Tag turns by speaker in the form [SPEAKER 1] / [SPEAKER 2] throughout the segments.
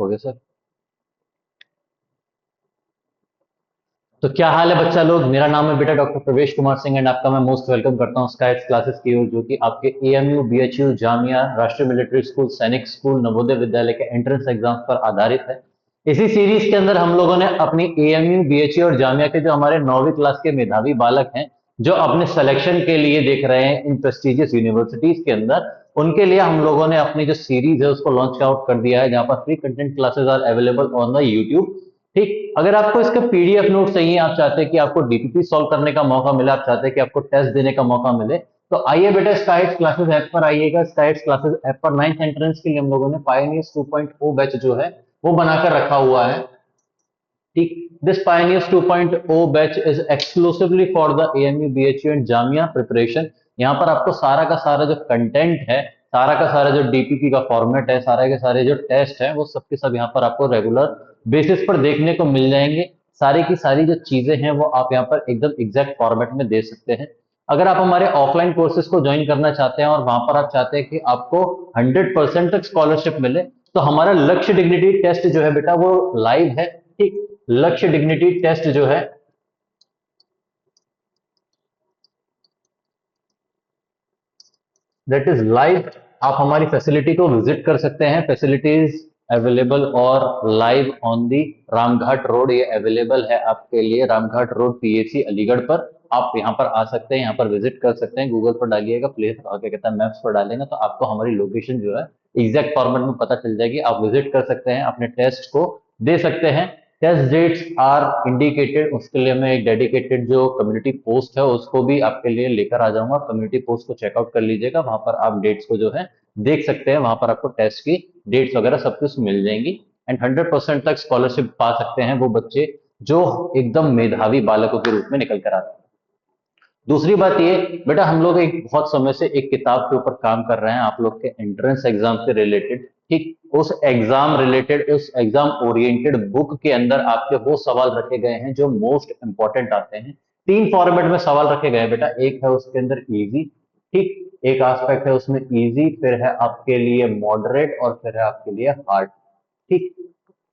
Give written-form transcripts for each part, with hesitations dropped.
[SPEAKER 1] हो गया सर। तो क्या हाल है बच्चा लोग, मेरा नाम है बेटा डॉक्टर प्रवेश कुमार सिंह एंड आपका मैं मोस्ट वेलकम करता हूँ स्काइट्स क्लासेस की ओर, जो कि आपके एएमयू, बीएचयू, जामिया, राष्ट्रीय मिलिट्री स्कूल, सैनिक स्कूल, नवोदय विद्यालय के एंट्रेंस एग्जाम पर आधारित है। इसी सीरीज के अंदर हम लोगों ने अपनी एएमयू, बीएचयू और जामिया के जो हमारे 9वीं क्लास के मेधावी बालक हैं, जो अपने सिलेक्शन के लिए देख रहे हैं इन प्रेस्टिजियस यूनिवर्सिटीज के अंदर, उनके लिए हम लोगों ने अपनी जो सीरीज है उसको लॉन्च आउट कर दिया है, जहां पर free content classes are available on the YouTube. ठीक, अगर आपको इसका पीडीएफ नोट चाहिए, आप चाहते हैं कि आपको डीपीपी सॉल्व करने का मौका मिले, आप चाहते हैं कि आपको टेस्ट देने का मौका मिले, तो आइए बेटा स्काइट्स क्लासेस ऐप पर आइएगा। स्काइट्स क्लासेस ऐप पर 9th एंट्रेंस के लिए हम लोगों ने पायोनियर्स 2.0 बैच जो है वो बनाकर रखा हुआ है। ठीक, this Pioneers 2.0 batch is exclusively for the AMU, BHU and Jamia preparation. यहाँ पर आपको सारा का सारा जो कंटेंट है, सारा का सारा जो डीपीपी का फॉर्मेट है, सारे के सारे जो टेस्ट है, वो सबके सब यहाँ पर आपको रेगुलर बेसिस पर देखने को मिल जाएंगे। सारी की सारी जो चीजें हैं वो आप यहाँ पर एकदम एग्जैक्ट फॉर्मेट में दे सकते हैं। अगर आप हमारे ऑफलाइन कोर्सेज को ज्वाइन करना चाहते हैं और वहां पर आप चाहते हैं कि आपको 100% तक स्कॉलरशिप मिले, तो हमारा लक्ष्य डिग्निटी टेस्ट जो है बेटा वो लाइव है। ठीक, लक्ष्य डिग्निटी टेस्ट जो है दैट इज लाइव। आप हमारी फैसिलिटी को विजिट कर सकते हैं। फैसिलिटीज अवेलेबल और live on the Ramghat road, ये अवेलेबल है आपके लिए रामघाट रोड पीएसी अलीगढ़ पर। आप यहाँ पर आ सकते हैं, यहाँ पर विजिट कर सकते हैं। गूगल पर डालिएगा, प्लेस क्या कहता है मैप्स पर डालेंगे तो आपको हमारी लोकेशन जो है एग्जैक्ट फॉर्मेट में पता चल जाएगी। आप विजिट कर सकते हैं, अपने टेस्ट को दे सकते हैं। टेस्ट डेट्स आर इंडिकेटेड, उसके लिए मैं एक डेडिकेटेड जो कम्युनिटी पोस्ट है उसको भी आपके लिए लेकर आ जाऊंगा। कम्युनिटी पोस्ट को चेकआउट कर लीजिएगा, वहां पर आप डेट्स को जो है देख सकते हैं। वहां पर आपको टेस्ट की डेट्स वगैरह सब कुछ मिल जाएंगी। एंड 100% तक स्कॉलरशिप पा सकते हैं वो बच्चे जो एकदम मेधावी बालकों के रूप में निकल कर आते हैं। दूसरी बात ये बेटा, हम लोग एक बहुत समय से एक किताब के ऊपर काम कर रहे हैं आप लोग के एंट्रेंस एग्जाम से रिलेटेड। ठीक, उस एग्जाम रिलेटेड, उस एग्जाम ओरिएंटेड बुक के अंदर आपके वो सवाल रखे गए हैं जो मोस्ट इंपॉर्टेंट आते हैं। 3 फॉर्मेट में सवाल रखे गए हैं बेटा। एक है उसके अंदर इजी, ठीक, एक एस्पेक्ट है उसमें इजी, फिर है आपके लिए मॉडरेट और फिर है आपके लिए हार्ड। ठीक,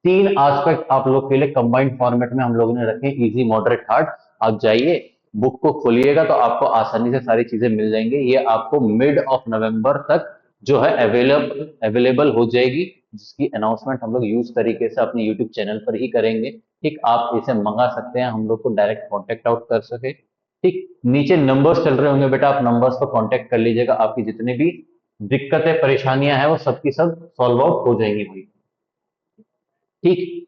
[SPEAKER 1] 3 एस्पेक्ट आप लोग के लिए कंबाइंड फॉर्मेट में हम लोगों ने रखे, इजी, मॉडरेट, हार्ड। आप जाइए, बुक को खोलिएगा तो आपको आसानी से सारी चीजें मिल जाएंगी। ये आपको मिड ऑफ नवंबर तक जो है अवेलेबल अवेलेबल हो जाएगी, जिसकी अनाउंसमेंट हम लोग यूज तरीके से अपने यूट्यूब चैनल पर ही करेंगे। ठीक, आप इसे मंगा सकते हैं, हम लोग को डायरेक्ट कॉन्टेक्ट आउट कर सके। ठीक, नीचे नंबर्स चल रहे होंगे बेटा, आप नंबर्स पर कॉन्टेक्ट कर लीजिएगा। आपकी जितनी भी दिक्कतें परेशानियां हैं वो सबकी सब सॉल्व आउट हो जाएंगी भाई। ठीक,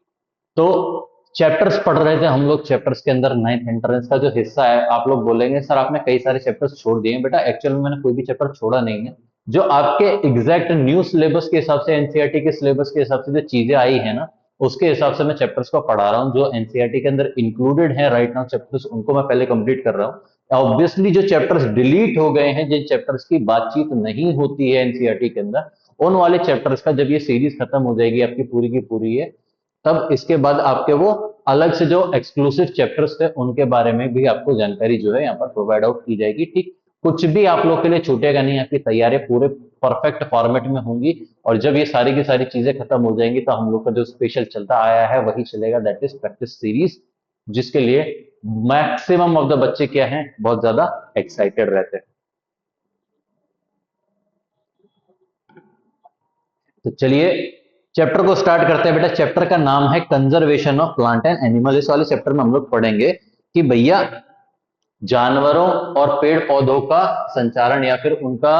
[SPEAKER 1] तो चैप्टर्स पढ़ रहे थे हम लोग। चैप्टर्स के अंदर 9th एंट्रेंस का जो हिस्सा है, आप लोग बोलेंगे सर आपने कई सारे चैप्टर्स छोड़ दिए हैं। बेटा एक्चुअल में मैंने कोई भी चैप्टर छोड़ा नहीं है। जो आपके एग्जैक्ट न्यू सिलेबस के हिसाब से, एनसीईआरटी के सिलेबस के हिसाब से जो चीजें आई है ना, उसके हिसाब से मैं चैप्टर्स को पढ़ा रहा हूँ। जो एनसीईआरटी के अंदर इंक्लूडेड है राइट नाउ चैप्टर्स, उनको मैं पहले कंप्लीट कर रहा हूँ। ऑब्वियसली जो चैप्टर्स डिलीट हो गए हैं, जिन चैप्टर्स की बातचीत नहीं होती है एनसीईआरटी के अंदर, उन वाले चैप्टर्स का जब ये सीरीज खत्म हो जाएगी आपकी पूरी की पूरी है, तब इसके बाद आपके वो अलग से जो एक्सक्लूसिव चैप्टर्स थे उनके बारे में भी आपको जानकारी जो है यहाँ पर प्रोवाइड आउट की जाएगी। ठीक, कुछ भी आप लोग के लिए छूटेगा नहीं, आपकी तैयारियां पूरे परफेक्ट फॉर्मेट में होंगी। और जब ये सारी की सारी चीजें खत्म हो जाएंगी तो हम लोग का जो स्पेशल चलता आया है वही चलेगा, दैट इज प्रैक्टिस सीरीज, जिसके लिए मैक्सिमम ऑफ द बच्चे क्या हैं, बहुत ज्यादा एक्साइटेड रहते हैं। तो चलिए चैप्टर को स्टार्ट करते हैं बेटा। चैप्टर का नाम है conservation of plant and animal. इस वाले चैप्टर में हम लोग पढ़ेंगे कि भैया जानवरों और पेड़ पौधों का संचारण या फिर उनका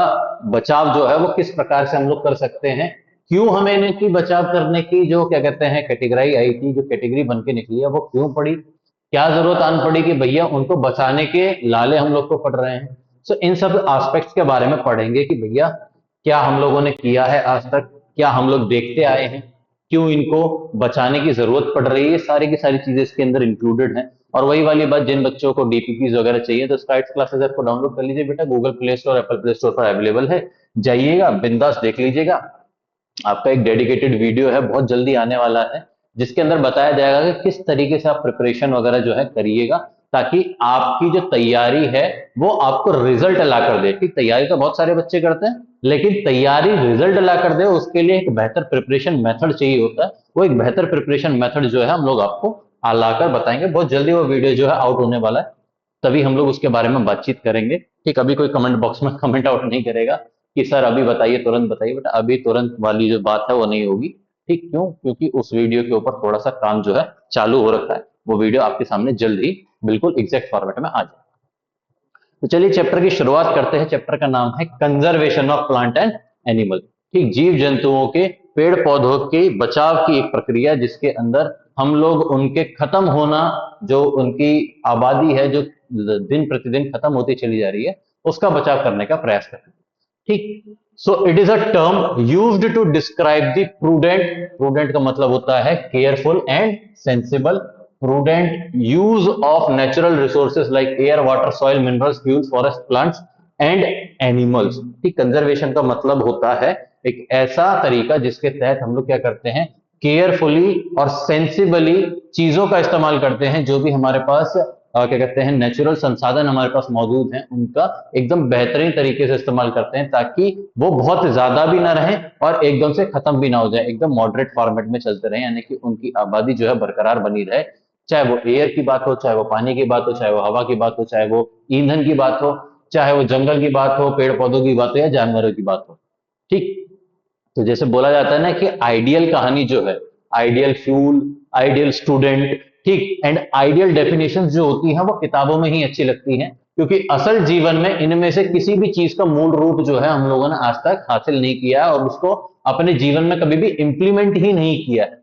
[SPEAKER 1] बचाव जो है वो किस प्रकार से हम लोग कर सकते हैं। क्यों हमें इनकी बचाव करने की जो क्या कहते हैं कैटेगरी आई थी, जो कैटेगरी बन के निकली है, वो क्यों पड़ी, क्या जरूरत आन पड़ी कि भैया उनको बचाने के लाले हम लोग को पड़ रहे हैं। सो इन सब एस्पेक्ट्स के बारे में पढ़ेंगे कि भैया क्या हम लोगों ने किया है आज तक, क्या हम लोग देखते आए हैं, क्यों इनको बचाने की जरूरत पड़ रही है। सारी की सारी चीजें इसके अंदर इंक्लूडेड हैं। और वही वाली बात, जिन बच्चों को डीपीपीज वगैरह चाहिए तो स्काइट्स क्लासेस ऐप को डाउनलोड कर लीजिए बेटा। Google play store, Apple play store पर अवेलेबल है। जाइएगा, बिंदास देख लीजिएगा। आपका एक डेडिकेटेड वीडियो है बहुत जल्दी आने वाला है, जिसके अंदर बताया जाएगा कि किस तरीके से आप प्रिपरेशन वगैरह जो है करिएगा। ताकि आपकी जो तैयारी है वो आपको रिजल्ट ला कर दे। ठीक, तैयारी तो बहुत सारे बच्चे करते हैं, लेकिन तैयारी रिजल्ट ला कर दे उसके लिए एक बेहतर प्रिपरेशन मेथड चाहिए होता है। वो एक बेहतर प्रिपरेशन मेथड जो है हम लोग आपको लाकर बताएंगे। बहुत जल्दी वो वीडियो जो है आउट होने वाला है, तभी हम लोग उसके बारे में बातचीत करेंगे। ठीक, अभी कोई कमेंट बॉक्स में कमेंट आउट नहीं करेगा कि सर अभी बताइए, तुरंत बताइए, बट अभी तुरंत वाली जो बात है वो नहीं होगी। ठीक, क्यों? क्योंकि उस वीडियो के ऊपर थोड़ा सा काम जो है चालू हो रखा है। वो वीडियो आपके सामने जल्द ही बिल्कुल एग्जैक्ट फॉर्मेट में आ जाए। तो चलिए चैप्टर की शुरुआत करते हैं। चैप्टर का नाम है conservation of plant and animal. ठीक, जीव जंतुओं के, पेड़ पौधों के बचाव की एक प्रक्रिया जिसके अंदर हम लोग उनके खत्म होना, जो उनकी आबादी है जो दिन प्रतिदिन खत्म होती चली जा रही है, उसका बचाव करने का प्रयास करते हैं। ठीक, so it is a term used to describe the prudent, prudent का मतलब होता है careful and sensible, prudent use of natural resources like air, water, soil, minerals, fuels, forest, plants and animals। ठीक, कंजर्वेशन का मतलब होता है एक ऐसा तरीका जिसके तहत हम लोग क्या करते हैं, केयरफुली और सेंसिबली चीजों का इस्तेमाल करते हैं, जो भी हमारे पास क्या कहते हैं नेचुरल संसाधन हमारे पास मौजूद हैं, उनका एकदम बेहतरीन तरीके से इस्तेमाल करते हैं, ताकि वो बहुत ज्यादा भी ना रहे और एकदम से खत्म भी ना हो जाए, एकदम मॉडरेट फॉर्मेट में चलते रहे, यानी कि उनकी आबादी जो है बरकरार बनी रहे। चाहे वो एयर की बात हो, चाहे वो पानी की बात हो, चाहे वो हवा की बात हो, चाहे वो ईंधन की बात हो, चाहे वो जंगल की बात हो, पेड़ पौधों की बात हो या जानवरों की बात हो। ठीक, तो जैसे बोला जाता है ना कि आइडियल कहानी जो है, आइडियल फ्यूल, आइडियल स्टूडेंट, ठीक, एंड आइडियल डेफिनेशन जो होती हैं वो किताबों में ही अच्छी लगती हैं, क्योंकि असल जीवन में इनमें से किसी भी चीज का मूल रूप जो है हम लोगों ने आज तक हासिल नहीं किया और उसको अपने जीवन में कभी भी इंप्लीमेंट ही नहीं किया है।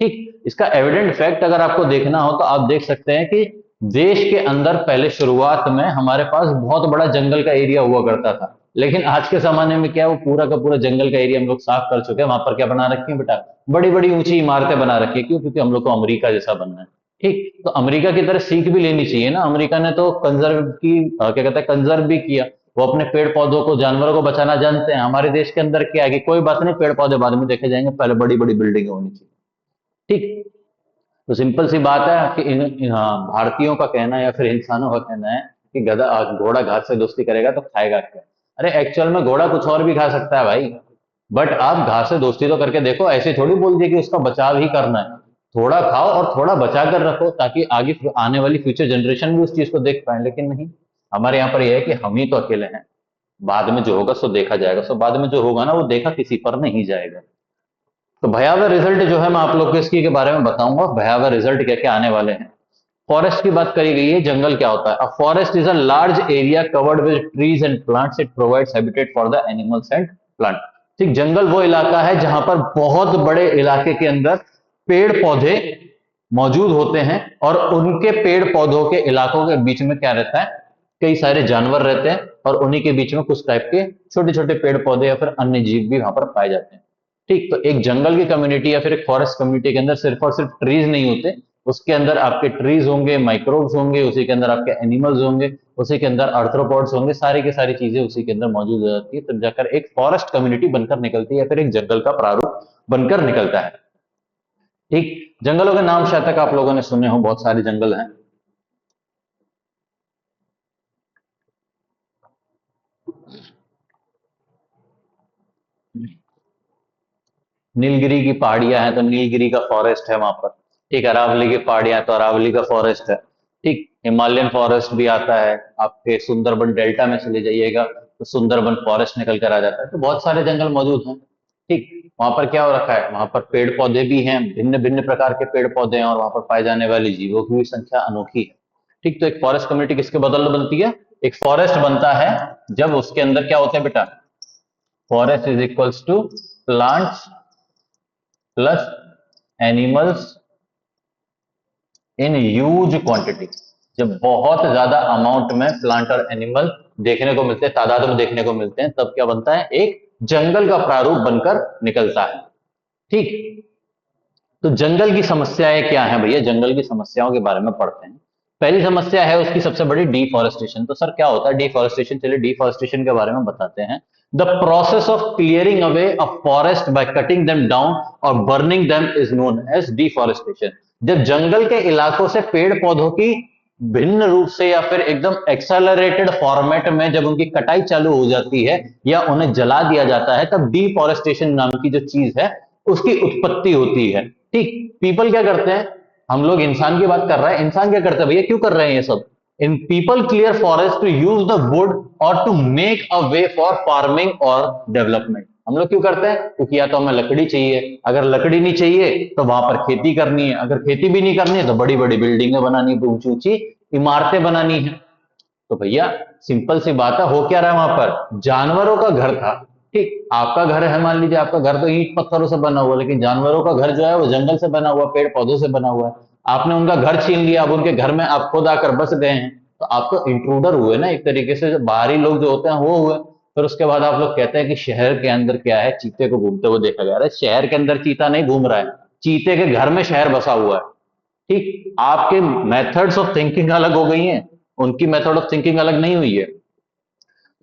[SPEAKER 1] ठीक, इसका एविडेंट फैक्ट अगर आपको देखना हो तो आप देख सकते हैं कि देश के अंदर पहले शुरुआत में हमारे पास बहुत बड़ा जंगल का एरिया हुआ करता था, लेकिन आज के जमाने में क्या, वो पूरा का पूरा जंगल का एरिया हम लोग साफ कर चुके हैं। वहां पर क्या बना रखी है बेटा, बड़ी बड़ी ऊंची इमारतें बना रखी है। क्यों? क्योंकि हम लोग को अमेरिका जैसा बनना है। ठीक, तो अमेरिका की तरह सीख भी लेनी चाहिए ना। अमेरिका ने तो कंजर्व की क्या कहते हैं कंजर्व भी किया, वो अपने पेड़ पौधों को, जानवरों को बचाना जानते हैं। हमारे देश के अंदर क्या है कि कोई बात नहीं, पेड़ पौधे बाद में देखे जाएंगे, पहले बड़ी बड़ी बिल्डिंगें होनी चाहिए। ठीक, तो सिंपल सी बात है कि हाँ, भारतीयों का कहना या फिर इंसानों का कहना है कि गधा घोड़ा घास से दोस्ती करेगा तो खाएगा क्या। अरे एक्चुअल में घोड़ा कुछ और भी खा सकता है भाई, बट आप घास से दोस्ती तो करके देखो। ऐसे थोड़ी बोल दिए कि उसका बचाव ही करना है। थोड़ा खाओ और थोड़ा बचा कर रखो, ताकि आगे आने वाली फ्यूचर जनरेशन भी उस चीज को देख पाए। लेकिन नहीं, हमारे यहाँ पर यह है कि हम ही तो अकेले हैं, बाद में जो होगा सो देखा जाएगा। सो बाद में जो होगा ना वो देखा किसी पर नहीं जाएगा। तो भयावह रिजल्ट जो है मैं आप लोग को इसकी के बारे में बताऊंगा, भयावह रिजल्ट क्या क्या आने वाले हैं। फॉरेस्ट की बात करी गई है, जंगल क्या होता है। A forest is a large area covered with trees and plants, it provides habitat for the animals and plant. ठीक, जंगल वो इलाका है जहां पर बहुत बड़े इलाके के अंदर पेड़ पौधे मौजूद होते हैं, और उनके पेड़ पौधों के इलाकों के बीच में क्या रहता है, कई सारे जानवर रहते हैं, और उन्हीं के बीच में कुछ टाइप के छोटे छोटे पेड़ पौधे या फिर अन्य जीव भी वहां पर पाए जाते हैं। ठीक, तो एक जंगल की कम्युनिटी या फिर एक फॉरेस्ट कम्युनिटी के अंदर सिर्फ और सिर्फ ट्रीज नहीं होते, उसके अंदर आपके ट्रीज होंगे, माइक्रोब्स होंगे, उसी के अंदर आपके एनिमल्स होंगे, उसी के अंदर आर्थ्रोपॉड्स होंगे, सारी की सारी चीजें उसी के अंदर मौजूद हो जाती है, तब जाकर एक फॉरेस्ट कम्युनिटी बनकर निकलती है या फिर एक जंगल का प्रारूप बनकर निकलता है। ठीक, जंगलों के नाम शायद तक आप लोगों ने सुने हो, बहुत सारे जंगल हैं। नीलगिरी की पहाड़ियां हैं तो नीलगिरी का फॉरेस्ट है वहां पर। ठीक, अरावली की पहाड़ियां तो अरावली का फॉरेस्ट है। ठीक, हिमालयन फॉरेस्ट भी आता है। आपके सुंदरबन डेल्टा में चले जाइएगा तो सुंदरबन फॉरेस्ट निकल कर आ जाता है। तो बहुत सारे जंगल मौजूद हैं। ठीक, वहां पर क्या हो रखा है, वहां पर पेड़ पौधे भी हैं, भिन्न भिन्न प्रकार के पेड़ पौधे हैं, और वहां पर पाए जाने वाले जीवों की भी संख्या अनोखी है। ठीक, तो एक फॉरेस्ट कम्युनिटी किसके बदल बनती है, एक फॉरेस्ट बनता है जब उसके अंदर क्या होता है बेटा, forest is equals to plants plus animals in huge quantity. जब बहुत ज्यादा अमाउंट में प्लांट और एनिमल देखने को मिलते हैं, तादाद में देखने को मिलते हैं, तब क्या बनता है, एक जंगल का प्रारूप बनकर निकलता है। ठीक, तो जंगल की समस्याएं क्या है भैया, जंगल की समस्याओं के बारे में पढ़ते हैं। पहली समस्या है उसकी सबसे बड़ी डिफॉरेस्टेशन। तो सर क्या होता है डिफॉरेस्टेशन, चलिए डिफॉरेस्टेशन के बारे में बताते हैं। The process of clearing away a forest by cutting them down और burning them is known as deforestation. जब जंगल के इलाकों से पेड़ पौधों की भिन्न रूप से या फिर एकदम एक्सेलरेटेड फॉर्मेट में जब उनकी कटाई चालू हो जाती है या उन्हें जला दिया जाता है, तब डिफॉरेस्टेशन नाम की जो चीज है उसकी उत्पत्ति होती है। ठीक, पीपल क्या करते हैं, हम लोग इंसान की बात कर रहे हैं, इंसान क्या करते हैं भैया, क्यों कर रहे हैं ये सब? इन people clear forest to use the wood और to make a way for farming और डेवलपमेंट। हम लोग क्यों करते हैं? क्योंकि या तो हमें लकड़ी चाहिए, अगर लकड़ी नहीं चाहिए तो वहां पर खेती करनी है, अगर खेती भी नहीं करनी है तो बड़ी बड़ी बिल्डिंगें बनानी है, ऊंची ऊंची इमारतें बनानी है। तो भैया सिंपल सी बात है, हो क्या रहा है वहां पर? जानवरों का घर था। ठीक, आपका घर है, मान लीजिए आपका घर तो ईंट पत्थरों से बना हुआ, लेकिन जानवरों का घर जो है वो जंगल से बना हुआ, पेड़ पौधों से बना हुआ है। आपने उनका घर छीन लिया, अब उनके घर में आप खुद आकर बस गए हैं, तो आप तो इंट्रूडर हुए ना एक तरीके से, जो बाहरी लोग जो होते हैं वो हुए। फिर उसके बाद आप लोग कहते हैं कि शहर के अंदर क्या है, चीते को घूमते हुए देखा गया। अरे शहर के अंदर चीता नहीं घूम रहा है, चीते के घर में शहर बसा हुआ है। ठीक, आपके मेथड्स ऑफ थिंकिंग अलग हो गई हैं, उनकी मेथड ऑफ थिंकिंग अलग नहीं हुई है।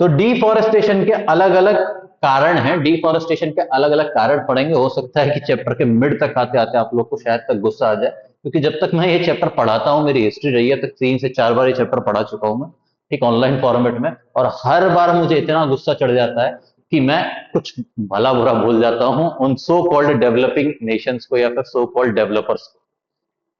[SPEAKER 1] तो डिफॉरेस्टेशन के अलग अलग कारण हैं, डिफॉरेस्टेशन के अलग अलग कारण पढ़ेंगे। हो सकता है कि चैप्टर के मिड तक आते आते आप लोग को शायद तक गुस्सा आ जाए, क्योंकि जब तक मैं ये चैप्टर पढ़ाता हूं, मेरी हिस्ट्री रही है तक 3 से 4 बार ये चैप्टर पढ़ा चुका हूं मैं, ठीक, ऑनलाइन फॉर्मेट में। और हर बार मुझे इतना गुस्सा चढ़ जाता है कि मैं कुछ भला बुरा भूल जाता हूं उन सो कॉल्ड डेवलपिंग नेशंस को या फिर सो कॉल्ड डेवलपर्स को।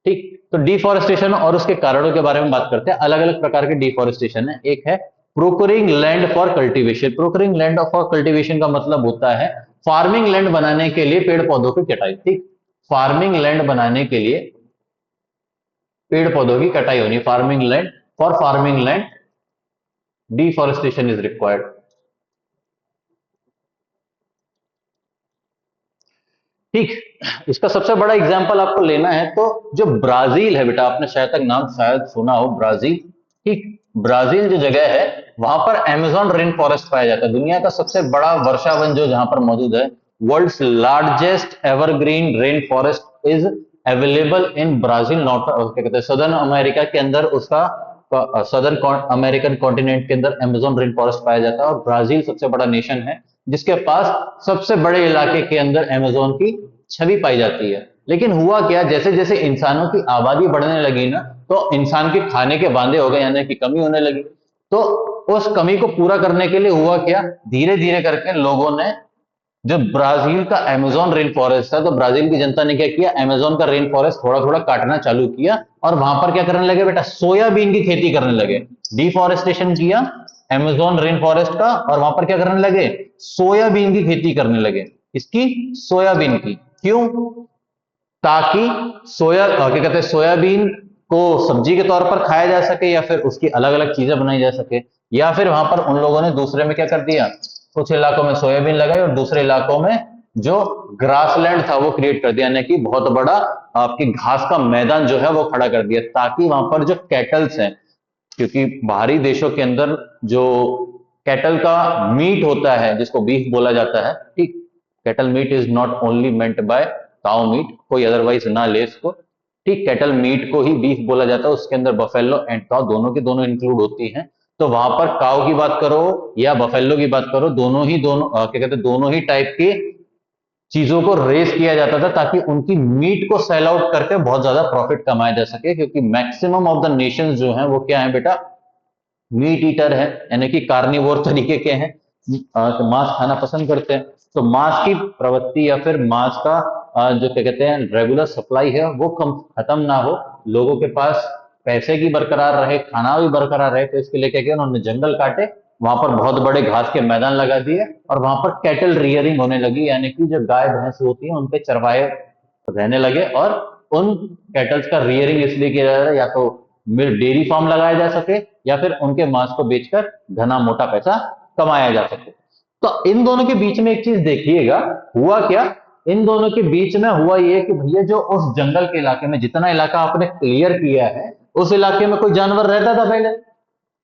[SPEAKER 1] ठीक, तो डिफॉरेस्टेशन और उसके कारणों के बारे में बात करते हैं। अलग अलग प्रकार के डिफॉरेस्टेशन है। एक है procuring land for cultivation. Procuring land for cultivation का मतलब होता है फार्मिंग लैंड बनाने के लिए पेड़ पौधों की कटाई। ठीक, फार्मिंग लैंड बनाने के लिए पेड़ पौधों की कटाई होनी, farming land, for farming land deforestation is required. ठीक, इसका सबसे बड़ा एग्जांपल आपको लेना है तो जो ब्राजील है बेटा, आपने शायद तक नाम शायद सुना हो, ब्राजील। ठीक, ब्राजील जो जगह है वहां पर अमेजोन रेन फॉरेस्ट पाया जाता है। दुनिया का सबसे बड़ा वर्षा वन जो जहां पर मौजूद है, world's largest evergreen rain forest is available in Brazil, north क्या कहते हैं, सदर्न अमेरिका के अंदर उसका, सदर्न अमेरिकन कॉन्टिनेंट के अंदर अमेजोन रेन फॉरेस्ट पाया जाता है। और ब्राजील सबसे बड़ा नेशन है जिसके पास सबसे बड़े इलाके के अंदर अमेजोन की छवि पाई जाती है। लेकिन हुआ क्या, जैसे जैसे इंसानों की आबादी बढ़ने लगी ना, तो इंसान के खाने के वांदे हो गए, यानी कि कमी होने लगी। तो उस कमी को पूरा करने के लिए हुआ क्या, धीरे धीरे करके लोगों ने, जो ब्राजील का अमेजोन रेन फॉरेस्ट था, तो ब्राजील की जनता ने क्या किया, अमेजोन का रेन फॉरेस्ट थोड़ा थोड़ा काटना चालू किया और वहां पर क्या करने लगे बेटा, सोयाबीन की खेती करने लगे। डिफॉरेस्टेशन किया अमेजोन रेन फॉरेस्ट का और वहां पर क्या करने लगे, सोयाबीन की खेती करने लगे। इसकी, सोयाबीन की, क्यों? ताकि क्या कहते हैं, सोयाबीन को सब्जी के तौर पर खाया जा सके या फिर उसकी अलग अलग चीजें बनाई जा सके। या फिर वहां पर उन लोगों ने दूसरे में क्या कर दिया, कुछ इलाकों में सोयाबीन लगाई और दूसरे इलाकों में जो ग्रासलैंड था वो क्रिएट कर दिया, यानी कि बहुत बड़ा आपकी घास का मैदान जो है वो खड़ा कर दिया, ताकि वहां पर जो कैटल्स हैं, क्योंकि बाहरी देशों के अंदर जो कैटल का मीट होता है जिसको बीफ बोला जाता है, ठीक, cattle meat is not only meant by cow meat, कोई अदरवाइज ना ले इसको। ठीक, कैटल मीट को ही बीफ बोला जाता है, उसके अंदर बफेलो एंड काउ दोनों की दोनों इंक्लूड होती हैं। तो वहां पर काउ की बात करो या बफेलो की बात करो, दोनों क्या कहते हैं, दोनों ही टाइप के चीजों को रेस किया जाता था, ताकि उनकी मीट को सेल आउट करके बहुत ज्यादा प्रॉफिट कमाया जा सके। क्योंकि मैक्सिमम ऑफ द नेशंस जो हैं वो क्या है बेटा, मीट ईटर है, यानी कि कार्निवोर तरीके के हैं, मांस खाना पसंद करते हैं। तो मांस की प्रवृत्ति या फिर मांस का जो क्या कहते हैं रेगुलर सप्लाई है वो कम खत्म ना हो, लोगों के पास पैसे की बरकरार रहे, खाना भी बरकरार रहे, तो इसके लिए क्या किया उन्होंने, जंगल काटे, वहां पर बहुत बड़े घास के मैदान लगा दिए और वहां पर कैटल रियरिंग होने लगी, यानी कि जो गाय भैंस होती है उनके चरवाहे रहने लगे। और उन कैटल्स का रियरिंग इसलिए किया जा रहा है, या तो डेयरी फार्म लगाया जा सके या फिर उनके मांस को बेचकर घना मोटा पैसा कमाया जा सके। तो इन दोनों के बीच में एक चीज देखिएगा, हुआ क्या, इन दोनों के बीच में हुआ ये कि भैया जो उस जंगल के इलाके में जितना इलाका आपने क्लियर किया है, उस इलाके में कोई जानवर रहता था पहले,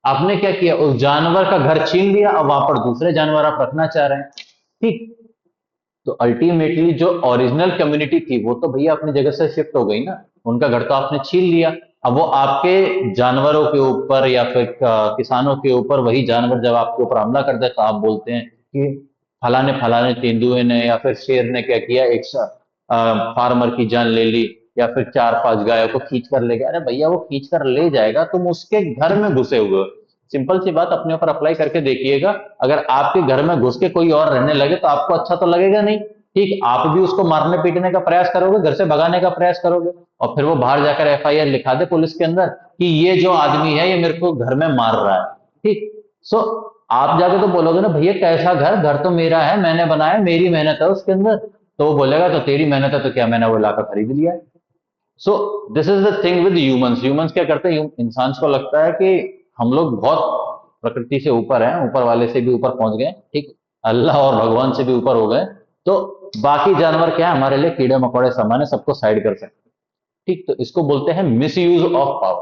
[SPEAKER 1] आपने क्या किया, उस जानवर का घर छीन लिया, अब वहां पर दूसरे जानवर आप रखना चाह रहे हैं। ठीक, तो अल्टीमेटली जो ओरिजिनल कम्युनिटी थी वो तो भैया अपनी जगह से शिफ्ट हो गई ना, उनका घर तो आपने छीन लिया। अब वो आपके जानवरों के ऊपर या फिर किसानों के ऊपर, वही जानवर जब आपके ऊपर हमला करते हैं तो आप बोलते हैं कि फलाने फलाने तेंदुए ने या फिर शेर ने क्या किया, एक फार्मर की जान ले ली, या फिर 4-5 गायों को खींच कर ले गया। अरे भैया वो खींच कर ले जाएगा, तुम उसके घर में घुसे हुए हो। सिंपल सी बात अपने ऊपर अप्लाई करके देखिएगा। अगर आपके घर में घुस के कोई और रहने लगे तो आपको अच्छा तो लगेगा नहीं। ठीक, आप भी उसको मारने पीटने का प्रयास करोगे, घर से भगाने का प्रयास करोगे, और फिर वो बाहर जाकर एफआईआर लिखा दे पुलिस के अंदर कि ये जो आदमी है ये मेरे को घर में मार रहा है। ठीक, सो आप जाके तो बोलोगे ना भैया कैसा घर, घर तो मेरा है, मैंने बनाया, मेरी मेहनत है उसके अंदर। तो वो बोलेगा तो तेरी मेहनत है तो क्या मैंने वो लाकर खरीद लिया। So this is the thing with humans. Humans क्या करते हैं, इंसान को लगता है कि हम लोग बहुत प्रकृति से ऊपर हैं, ऊपर वाले से भी ऊपर पहुंच गए, ठीक, अल्लाह और भगवान से भी ऊपर हो गए। तो बाकी जानवर क्या है, हमारे लिए कीड़े मकोड़े समान है, सबको साइड कर सकते हैं। ठीक, तो इसको बोलते हैं miss use of power.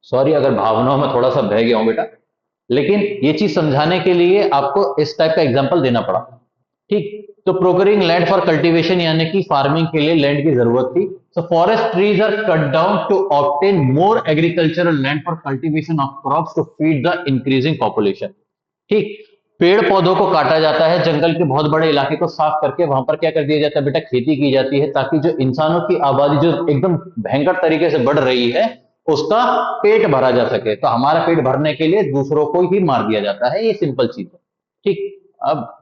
[SPEAKER 1] Sorry अगर भावनाओं में थोड़ा सा बह गया हूं बेटा, लेकिन ये चीज समझाने के लिए आपको इस टाइप का एग्जाम्पल देना पड़ा। ठीक, तो प्रोक्योरिंग लैंड फॉर कल्टीवेशन यानी कि फार्मिंग के लिए लैंड की जरूरत थी। So forest trees are cut down to obtain more agricultural land for cultivation of crops to feed the increasing population. ठीक, पेड़ पौधों को काटा जाता है, जंगल के बहुत बड़े इलाके को साफ करके वहां पर क्या कर दिया जाता है बेटा, खेती की जाती है, ताकि जो इंसानों की आबादी जो एकदम भयंकर तरीके से बढ़ रही है उसका पेट भरा जा सके। तो हमारा पेट भरने के लिए दूसरों को ही मार दिया जाता है, ये सिंपल चीज है। ठीक, अब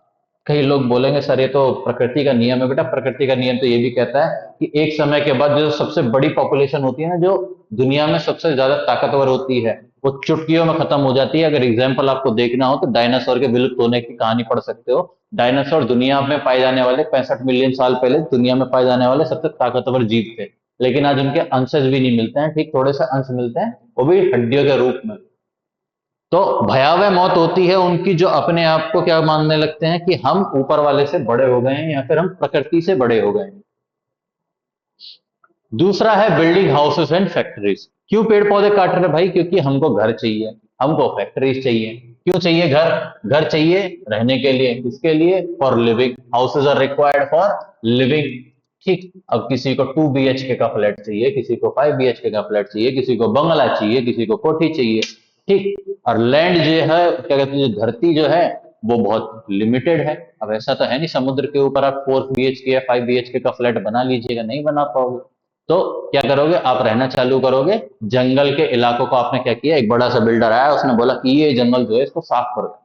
[SPEAKER 1] कई लोग बोलेंगे सर ये तो प्रकृति का नियम है। बेटा प्रकृति का नियम तो ये भी कहता है कि एक समय के बाद जो सबसे बड़ी पॉपुलेशन होती है ना, जो दुनिया में सबसे ज्यादा ताकतवर होती है, वो चुटकियों में खत्म हो जाती है। अगर एग्जाम्पल आपको देखना हो तो डायनासोर के विलुप्त होने की कहानी पढ़ सकते हो। डायनासोर दुनिया में पाए जाने वाले 65 मिलियन साल पहले दुनिया में पाए जाने वाले सबसे ताकतवर जीव थे, लेकिन आज उनके अंशज भी नहीं मिलते हैं। ठीक, थोड़े से अंश मिलते हैं, वो भी हड्डियों के रूप में। तो भयावह मौत होती है उनकी जो अपने आप को क्या मानने लगते हैं कि हम ऊपर वाले से बड़े हो गए हैं या फिर हम प्रकृति से बड़े हो गए हैं। दूसरा है बिल्डिंग हाउसेस एंड फैक्ट्रीज। क्यों पेड़ पौधे काट रहे हैं भाई, क्योंकि हमको घर चाहिए, हमको फैक्ट्रीज चाहिए। क्यों चाहिए घर, घर चाहिए रहने के लिए, किसके लिए, for living. Houses are required for living. ठीक, अब किसी को 2 BHK का फ्लैट चाहिए, किसी को 5 BHK का फ्लैट चाहिए, किसी को बंगला चाहिए, किसी को कोठी चाहिए। ठीक, और लैंड जो है क्या कहते हैं, जो धरती जो है वो बहुत लिमिटेड है। अब ऐसा तो है नहीं समुद्र के ऊपर आप 4 BHK या 5 BHK का फ्लैट बना लीजिएगा, नहीं बना पाओगे। तो क्या करोगे, आप रहना चालू करोगे जंगल के इलाकों को। आपने क्या किया, एक बड़ा सा बिल्डर आया, उसने बोला कि ये जंगल जो है इसको साफ करो।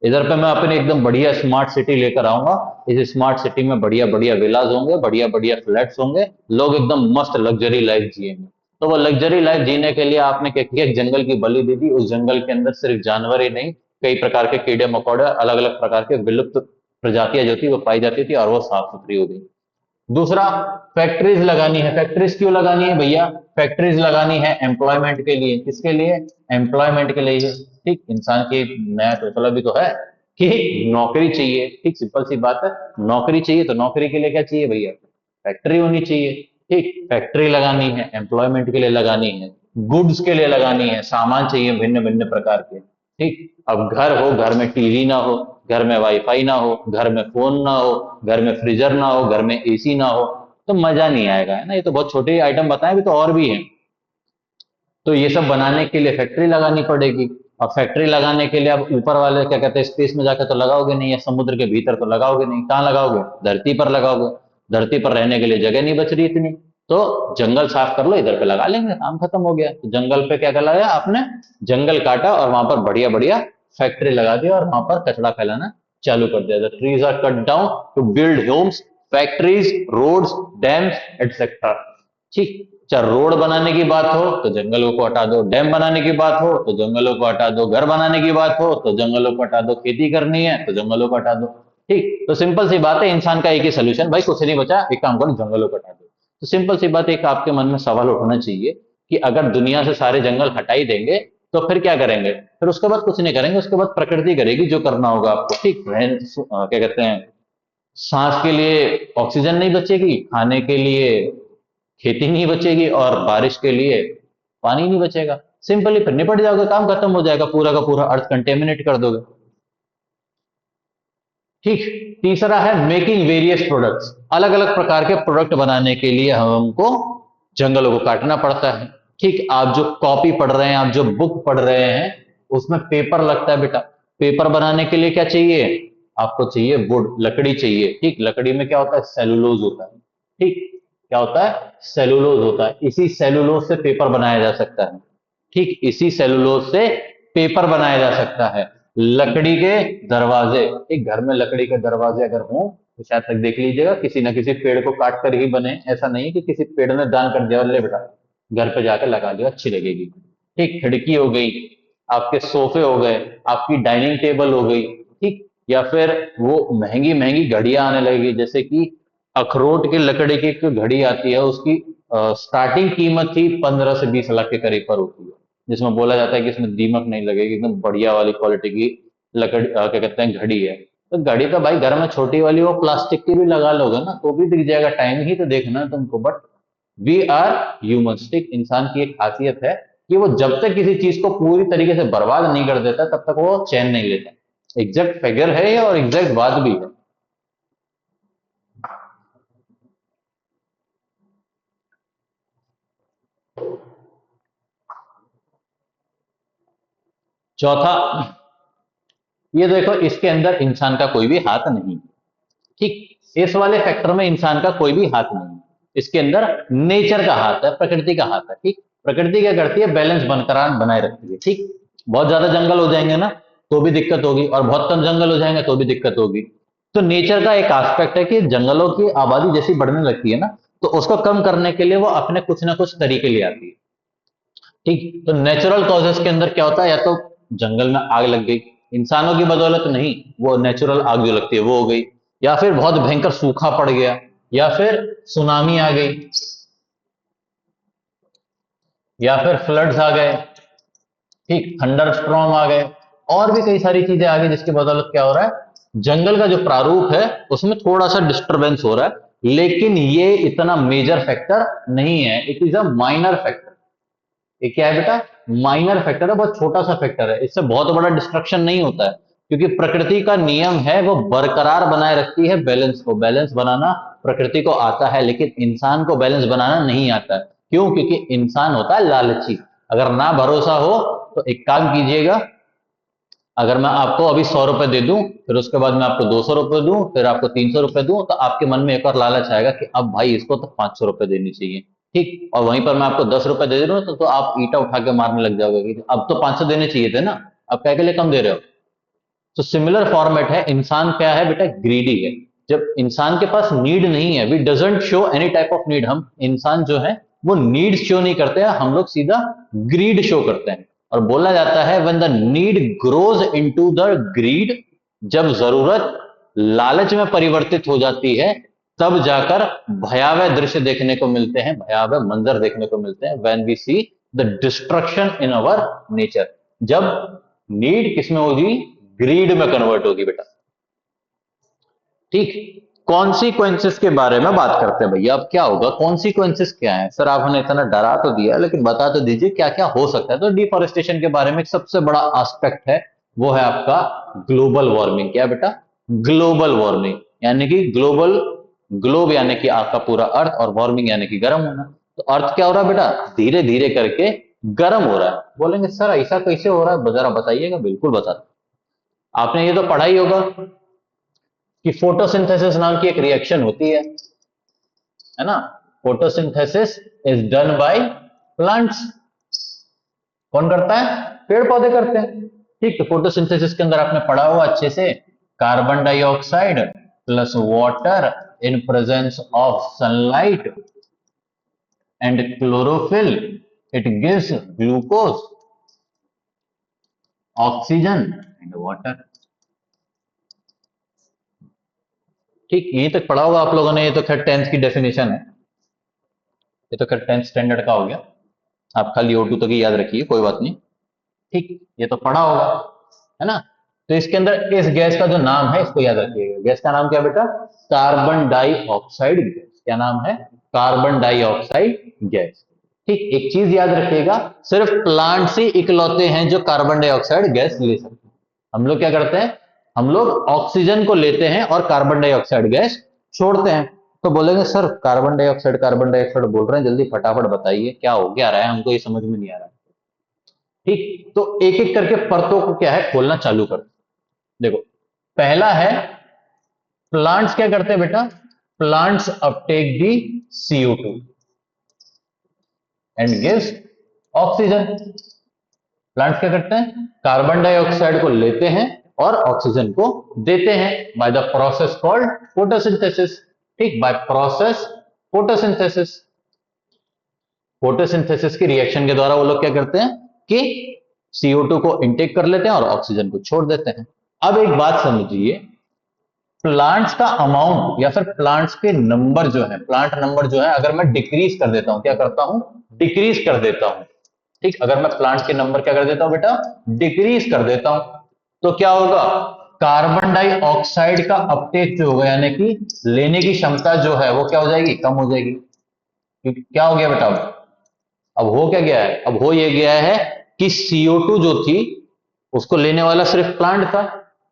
[SPEAKER 1] इधर पे मैं अपने एकदम बढ़िया स्मार्ट सिटी लेकर आऊंगा। इस स्मार्ट सिटी में बढ़िया बढ़िया विलाज होंगे, बढ़िया बढ़िया फ्लैट्स होंगे, लोग एकदम मस्त लग्जरी लाइफ जिएंगे। तो वो लग्जरी लाइफ जीने के लिए आपने क्या किया, एक जंगल की बलि दे दी। उस जंगल के अंदर सिर्फ जानवर ही नहीं, कई प्रकार के कीड़े मकोड़े, अलग अलग प्रकार के विलुप्त प्रजातियां जो थी वो पाई जाती थी, और वो साफ सुथरी हो गई। दूसरा, फैक्ट्रीज लगानी है। फैक्ट्रीज क्यों लगानी है भैया, फैक्ट्रीज लगानी है एम्प्लॉयमेंट के लिए। किसके लिए, एम्प्लॉयमेंट के लिए। ठीक, इंसान की नया टोटला भी तो है कि नौकरी चाहिए। ठीक, सिंपल सी बात है, नौकरी चाहिए, तो नौकरी के लिए क्या चाहिए भैया, फैक्ट्री होनी चाहिए। ठीक, फैक्ट्री लगानी है, एम्प्लॉयमेंट के लिए लगानी है, गुड्स के लिए लगानी है, सामान चाहिए भिन्न भिन्न प्रकार के। ठीक, अब घर हो, घर में टीवी ना हो, घर में वाईफाई ना हो, घर में फोन ना हो, घर में फ्रीजर ना हो, घर में एसी ना हो, तो मजा नहीं आएगा, है ना। ये तो बहुत छोटे आइटम बताए, भी तो और भी हैं। तो ये सब बनाने के लिए फैक्ट्री लगानी पड़ेगी। और फैक्ट्री लगाने के लिए अब ऊपर वाले क्या कहते हैं, स्पेस में जाकर तो लगाओगे नहीं, या समुद्र के भीतर तो लगाओगे नहीं, कहाँ लगाओगे, धरती पर लगाओगे। धरती पर रहने के लिए जगह नहीं बच रही इतनी, तो जंगल साफ कर लो, इधर पे लगा लेंगे, काम खत्म हो गया। तो जंगल पे क्या कर लगाया आपने, जंगल काटा और वहां पर बढ़िया बढ़िया फैक्ट्री लगा दी और वहां पर कचरा फैलाना चालू कर दिया। The trees are cut down to build homes, factories, roads, dams etcetera. ठीक, चाहे रोड बनाने की बात हो तो जंगलों को हटा दो, डैम बनाने की बात हो तो जंगलों को हटा दो, घर बनाने की बात हो तो जंगलों को हटा दो, खेती करनी है तो जंगलों को हटा दो। ठीक, तो सिंपल सी बात है, इंसान का एक ही सोल्यूशन, भाई कुछ नहीं बचा, एक काम करो जंगलों को हटा दो। तो सिंपल सी बात, एक आपके मन में सवाल उठना चाहिए कि अगर दुनिया से सारे जंगल हटा ही देंगे तो फिर क्या करेंगे, फिर उसके बाद कुछ नहीं करेंगे, उसके बाद प्रकृति करेगी जो करना होगा आपको। ठीक, क्या कहते हैं, सांस के लिए ऑक्सीजन नहीं बचेगी, खाने के लिए खेती नहीं बचेगी, और बारिश के लिए पानी नहीं बचेगा। सिंपली फिर निपट जाओगे, काम खत्म हो जाएगा, पूरा का पूरा अर्थ कंटेमिनेट कर दोगे। ठीक, तीसरा है मेकिंग वेरियस प्रोडक्ट्स। अलग अलग प्रकार के प्रोडक्ट बनाने के लिए हमको जंगलों को काटना पड़ता है। ठीक, आप जो कॉपी पढ़ रहे हैं, आप जो बुक पढ़ रहे हैं, उसमें पेपर लगता है बेटा। पेपर बनाने के लिए क्या चाहिए, आपको चाहिए वुड, लकड़ी चाहिए। ठीक, लकड़ी में क्या होता है, सेलुलोज होता है। ठीक, क्या होता है? सेलुलोज होता है। इसी सेलुलोज से पेपर बनाया जा सकता है। ठीक, इसी सेलुलोज से पेपर बनाया जा सकता है। लकड़ी के दरवाजे, एक घर में लकड़ी के दरवाजे अगर हों तो शायद तक देख लीजिएगा किसी ना किसी पेड़ को काट कर ही बने। ऐसा नहीं है कि किसी पेड़ ने दान कर दिया और ले बेटा घर पे जाकर लगा दिया, अच्छी लगेगी। ठीक, खिड़की हो गई, आपके सोफे हो गए, आपकी डाइनिंग टेबल हो गई। ठीक, या फिर वो महंगी महंगी घड़ियां आने लगेगी, जैसे कि अखरोट की लकड़ी की एक घड़ी आती है, उसकी स्टार्टिंग कीमत ही 15 से 20 लाख के करीब पर होती है, जिसमें बोला जाता है कि इसमें दीमक नहीं लगेगी, एकदम बढ़िया वाली क्वालिटी की लकड़ी, क्या कहते हैं, घड़ी है। तो घड़ी तो भाई घर में छोटी वाली वो प्लास्टिक की भी लगा लोगे ना तो भी दिख जाएगा, टाइम ही तो देखना है तुमको। But we are humans. ठीक, इंसान की एक खासियत है कि वो जब तक किसी चीज को पूरी तरीके से बर्बाद नहीं कर देता तब तक वो चैन नहीं लेता। एग्जैक्ट फिगर है और एग्जैक्ट बात भी है। चौथा, ये देखो इसके अंदर इंसान का कोई भी हाथ नहीं। ठीक, इस वाले फैक्टर में इंसान का कोई भी हाथ नहीं। इसके अंदर नेचर का हाथ है, प्रकृति का हाथ है। ठीक, प्रकृति क्या करती है? बैलेंस बनकर बनाए रखती है। ठीक, बहुत ज्यादा जंगल हो जाएंगे ना तो भी दिक्कत होगी, और बहुत कम जंगल हो जाएंगे तो भी दिक्कत होगी। तो नेचर का एक एस्पेक्ट है कि जंगलों की आबादी जैसी बढ़ने लगती है ना तो उसको कम करने के लिए वो अपने कुछ ना कुछ तरीके ले आती है। ठीक, तो नेचुरल कॉजेस के अंदर क्या होता है? या तो जंगल में आग लग गई, इंसानों की बदौलत नहीं, वो नेचुरल आग जो लगती है वो हो गई, या फिर बहुत भयंकर सूखा पड़ गया, या फिर सुनामी आ गई, या फिर फ्लड्स आ गए। ठीक, थंडर स्ट्रॉम आ गए, और भी कई सारी चीजें आ गई जिसकी बदौलत क्या हो रहा है? जंगल का जो प्रारूप है उसमें थोड़ा सा डिस्टरबेंस हो रहा है, लेकिन ये इतना मेजर फैक्टर नहीं है। It is a minor factor. ये क्या है बेटा? माइनर फैक्टर है, बहुत छोटा सा फैक्टर है, इससे बहुत बड़ा डिस्ट्रक्शन नहीं होता है। क्योंकि प्रकृति का नियम है वो बरकरार बनाए रखती है बैलेंस को। बैलेंस बनाना प्रकृति को आता है, लेकिन इंसान को बैलेंस बनाना नहीं आता है। क्यों? क्योंकि इंसान होता है लालची। अगर ना भरोसा हो तो एक काम कीजिएगा, अगर मैं आपको अभी 100 रुपए दे दूं, फिर उसके बाद मैं आपको 200 रुपए दूं, फिर आपको 300 रुपए दूं, तो आपके मन में एक और लालच आएगा कि अब भाई इसको तो 500 रुपए देनी चाहिए। ठीक, और वहीं पर मैं आपको 10 रुपए दे रहा हूं तो आप ईटा उठा के मारने लग जाओगे कि अब तो 500 देने चाहिए थे ना, अब क्या के लिए कम दे रहे हो। तो सिमिलर फॉर्मेट है, इंसान क्या है बेटा? ग्रीडी है। जब इंसान के पास नीड नहीं है, we doesn't show any type of need. हम इंसान जो है वो नीड शो नहीं करते हैं, हम लोग सीधा ग्रीड शो करते हैं। और बोला जाता है when the need grows into the greed, जब जरूरत लालच में परिवर्तित हो जाती है तब जाकर भयावह दृश्य देखने को मिलते हैं, भयावह मंजर देखने को मिलते हैं। When we see the destruction in our nature, जब नीड किसमें होगी? ग्रीड में कन्वर्ट होगी बेटा। ठीक, कॉन्सिक्वेंसेस के बारे में बात करते हैं भैया। अब क्या होगा? कॉन्सिक्वेंसेस क्या है? सर आपने इतना डरा तो दिया, लेकिन बता तो दीजिए क्या क्या हो सकता है। तो डिफॉरेस्टेशन के बारे में एक सबसे बड़ा एस्पेक्ट है, वो है आपका ग्लोबल वार्मिंग। क्या बेटा? ग्लोबल वार्मिंग, यानी कि ग्लोबल, ग्लोब यानी कि आपका पूरा अर्थ, और वार्मिंग यानी कि गर्म होना। तो अर्थ क्या हो रहा है बेटा? धीरे धीरे करके गर्म हो रहा है। बोलेंगे सर ऐसा कैसे हो रहा है, जरा बताइएगा। बिल्कुल बताते, आपने ये तो पढ़ा ही होगा कि फोटोसिंथेसिस नाम की एक रिएक्शन होती है ना। Photosynthesis is done by plants. कौन करता है? पेड़ पौधे करते हैं। ठीक, तो फोटोसिंथेसिस के अंदर आपने पढ़ा होगा अच्छे से, carbon dioxide plus water in presence of sunlight and chlorophyll, it gives glucose, oxygen and water. ठीक, यहीं तक पढ़ा होगा आप लोगों ने। ये तो खैर 10th की डेफिनेशन है, ये तो खैर 10th स्टैंडर्ड का हो गया। आप खाली O2 तक ही याद रखिए, कोई बात नहीं। ठीक, ये तो पढ़ा होगा, है ना। तो इसके अंदर इस गैस का जो नाम है इसको याद रखिएगा। गैस का नाम क्या बेटा? Carbon dioxide gas. क्या नाम है? Carbon dioxide gas. ठीक, एक चीज याद रखिएगा, सिर्फ प्लांट्स ही इकलौते हैं जो कार्बन डाइऑक्साइड गैस ले सकते हैं। हम लोग क्या करते हैं? हम लोग ऑक्सीजन को लेते हैं और कार्बन डाइऑक्साइड गैस छोड़ते हैं। तो बोलेंगे सर कार्बन डाइऑक्साइड बोल रहे हैं, जल्दी फटाफट बताइए क्या हो क्या रहा है, हमको ये समझ में नहीं आ रहा है। ठीक, तो एक एक करके परतों को क्या है खोलना चालू कर। देखो, पहला है प्लांट्स क्या करते हैं बेटा? plants uptake the CO2 and gives oxygen. Plants क्या करते हैं, कार्बन डाइऑक्साइड को लेते हैं और ऑक्सीजन को देते हैं by the process called photosynthesis. ठीक, बाय प्रोसेस फोटोसिंथेसिस। फोटोसिंथेसिस की रिएक्शन के द्वारा वो लोग क्या करते हैं कि CO2 को इनटेक कर लेते हैं और ऑक्सीजन को छोड़ देते हैं। अब एक बात समझिए, प्लांट्स का अमाउंट या फिर प्लांट्स के नंबर जो है, प्लांट नंबर जो है, अगर मैं डिक्रीज कर देता हूं, क्या करता हूं, डिक्रीज कर देता हूं। ठीक, अगर मैं प्लांट के नंबर क्या कर देता हूं बेटा, डिक्रीज कर देता हूं, तो क्या होगा, कार्बन डाइऑक्साइड का अपटेक जो होगा, यानी कि लेने की क्षमता जो है वो क्या हो जाएगी, कम हो जाएगी। क्योंकि क्या हो गया बेटा, अब हो क्या गया है, अब हो ये गया है कि CO2 जो थी उसको लेने वाला सिर्फ प्लांट था,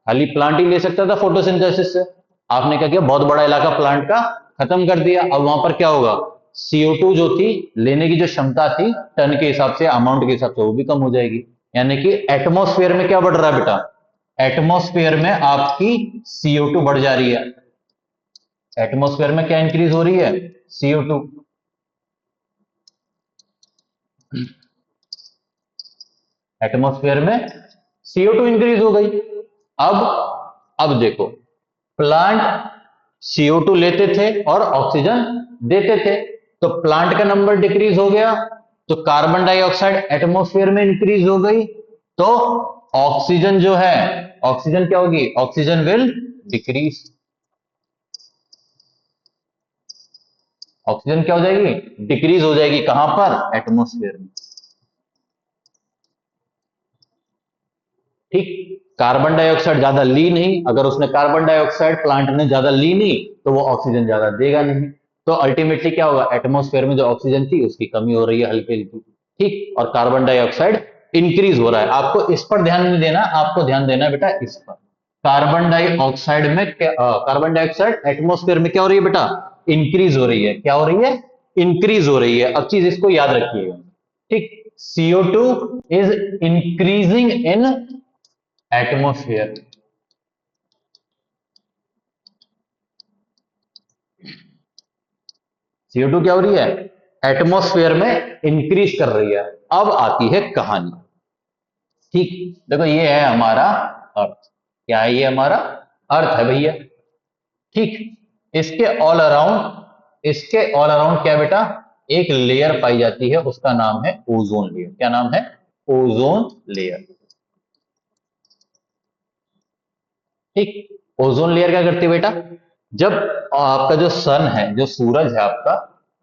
[SPEAKER 1] खाली प्लांट ही ले सकता था फोटोसिंथेसिस से। आपने क्या किया, बहुत बड़ा इलाका प्लांट का खत्म कर दिया। अब वहां पर क्या होगा, CO2 जो थी लेने की जो क्षमता थी टन के हिसाब से, अमाउंट के हिसाब से, वो भी कम हो जाएगी। यानी कि एटमॉस्फेयर में क्या बढ़ रहा है बेटा, एटमॉस्फेयर में आपकी CO2 बढ़ जा रही है। एटमॉस्फेयर में क्या इंक्रीज हो रही है, CO2। एटमॉस्फेयर में CO2 इंक्रीज हो गई। अब देखो, प्लांट CO2 लेते थे और ऑक्सीजन देते थे, तो प्लांट का नंबर डिक्रीज हो गया, तो कार्बन डाइऑक्साइड एटमॉस्फेयर में इंक्रीज हो गई, तो ऑक्सीजन जो है, ऑक्सीजन क्या होगी, ऑक्सीजन विल डिक्रीज। ऑक्सीजन क्या हो जाएगी, डिक्रीज हो जाएगी, कहां पर, एटमॉस्फेयर में। ठीक, कार्बन डाइऑक्साइड ज्यादा ली नहीं, अगर उसने कार्बन डाइऑक्साइड प्लांट ने ज्यादा ली नहीं तो वो ऑक्सीजन ज्यादा देगा नहीं, तो अल्टीमेटली क्या होगा, एटमॉस्फेयर में जो ऑक्सीजन थी उसकी कमी हो रही है हल्की हल्की। ठीक, और कार्बन डाइऑक्साइड इंक्रीज हो रहा है। आपको इस पर ध्यान नहीं देना, आपको ध्यान देना है बेटा इस पर। कार्बन डाइऑक्साइड में कार्बन डाइऑक्साइड एटमॉस्फेयर में क्या हो रही है बेटा, इंक्रीज हो रही है। क्या हो रही है, इंक्रीज हो रही है। अब चीज इसको याद रखिएगा। ठीक, CO2 is increasing in atmosphere. CO2 क्या हो रही है, एटमॉस्फेयर में इंक्रीज कर रही है। अब आती है कहानी। ठीक, देखो ये है हमारा अर्थ। क्या है, ये हमारा अर्थ है भैया। ठीक, इसके ऑल अराउंड क्या बेटा, एक लेयर पाई जाती है, उसका नाम है ओजोन लेयर। क्या नाम है, ओजोन लेयर। ठीक, ओजोन लेयर क्या करती है बेटा, जब आपका जो सन है, जो सूरज है आपका,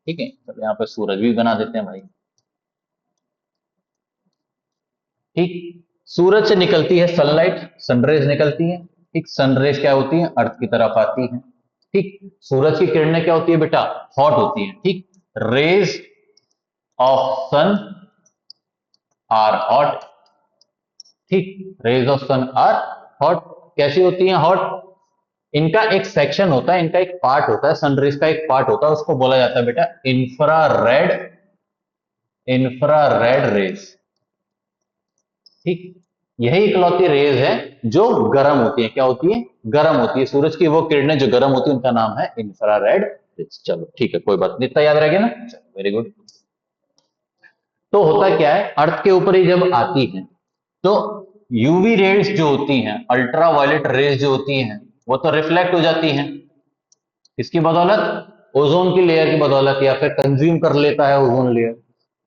[SPEAKER 1] ठीक है, तो यहाँ पे सूरज भी बना देते हैं भाई। ठीक, सूरज से निकलती है सनलाइट, सनरेज निकलती है। ठीक, सनरेज क्या होती है, अर्थ की तरफ आती है। ठीक, सूरज की किरणें क्या होती है बेटा, हॉट होती है। ठीक, rays of sun are hot. ठीक, rays of sun are hot. कैसी होती हैं, हॉट। इनका एक सेक्शन होता है, इनका एक पार्ट होता है, सनरेज का एक पार्ट होता है, उसको बोला जाता है बेटा इंफ्रारेड, इंफ्रारेड रेज। ठीक, यही इकलौती रेज है जो गर्म होती है। क्या होती है, गर्म होती है। सूरज की वो किरणें जो गर्म होती है उनका नाम है इंफ्रारेड रेज। चलो ठीक है, कोई बात नहीं, इतना याद रह गया ना, वेरी गुड। तो होता क्या है, अर्थ के ऊपर ही जब आती है तो यूवी रेज जो होती हैं, अल्ट्रा वायलेट रेज जो होती हैं, वो तो रिफ्लेक्ट हो जाती हैं। किसकी बदौलत, ओजोन की लेयर की बदौलत, या फिर कंज्यूम कर लेता है ओजोन लेयर।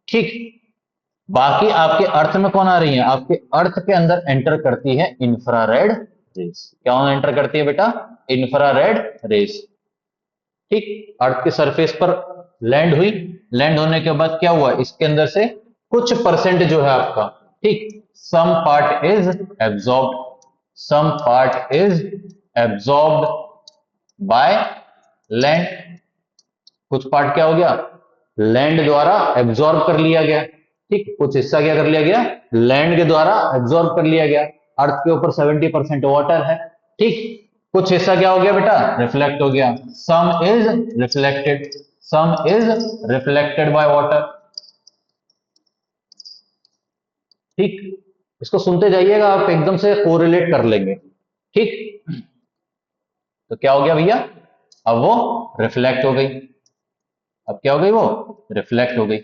[SPEAKER 1] ठीक, बाकी आपके अर्थ में कौन आ रही है, आपके अर्थ के अंदर एंटर करती है इंफ्रारेड रेस। क्या एंटर करती है बेटा, इंफ्रारेड रेस। ठीक, अर्थ के सरफेस पर लैंड हुई, लैंड होने के बाद क्या हुआ, इसके अंदर से कुछ परसेंट जो है आपका, ठीक, some part is absorbed, some part is absorbed by land. कुछ पार्ट क्या हो गया, लैंड द्वारा एब्जॉर्ब कर लिया गया। ठीक, कुछ हिस्सा क्या कर लिया गया, लैंड के द्वारा एब्जॉर्ब कर लिया गया। अर्थ के ऊपर 70% वाटर है। ठीक, कुछ हिस्सा क्या हो गया बेटा, रिफ्लेक्ट हो गया। सम is reflected, some is reflected by water. ठीक, इसको सुनते जाइएगा, आप एकदम से कोरिलेट कर लेंगे। ठीक, तो क्या हो गया भैया, अब वो रिफ्लेक्ट हो गई। अब क्या हो गई, वो रिफ्लेक्ट हो गई।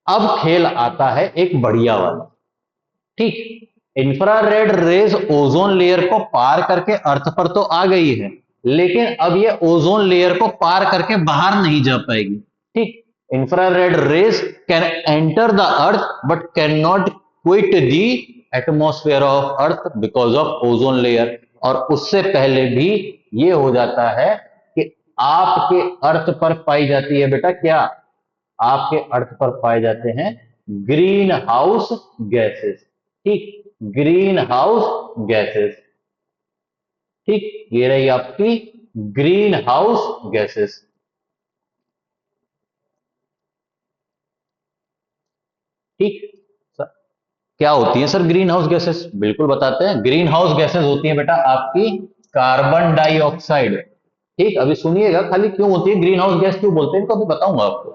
[SPEAKER 1] अब खेल आता है एक बढ़िया वाला। ठीक, इंफ्रारेड रेज ओजोन लेयर को पार करके अर्थ पर तो आ गई है, लेकिन अब ये ओजोन लेयर को पार करके बाहर नहीं जा पाएगी। ठीक, infrared raise can enter the earth but can not quit the atmosphere of earth because of ozone layer. और उससे पहले भी ये हो जाता है कि आपके अर्थ पर पाई जाती है बेटा क्या, आपके अर्थ पर पाए जाते हैं ग्रीन हाउस गैसेस। ठीक, ग्रीन हाउस गैसेस। ठीक, ये रही आपकी ग्रीन हाउस गैसेस। ठीक, क्या होती है सर ग्रीन हाउस गैसेस, बिल्कुल बताते हैं। ग्रीन हाउस गैसेस होती है बेटा आपकी कार्बन डाइऑक्साइड। ठीक, अभी सुनिएगा खाली क्यों होती है ग्रीन हाउस गैस, क्यों बोलते हैं इनको, अभी बताऊंगा आपको।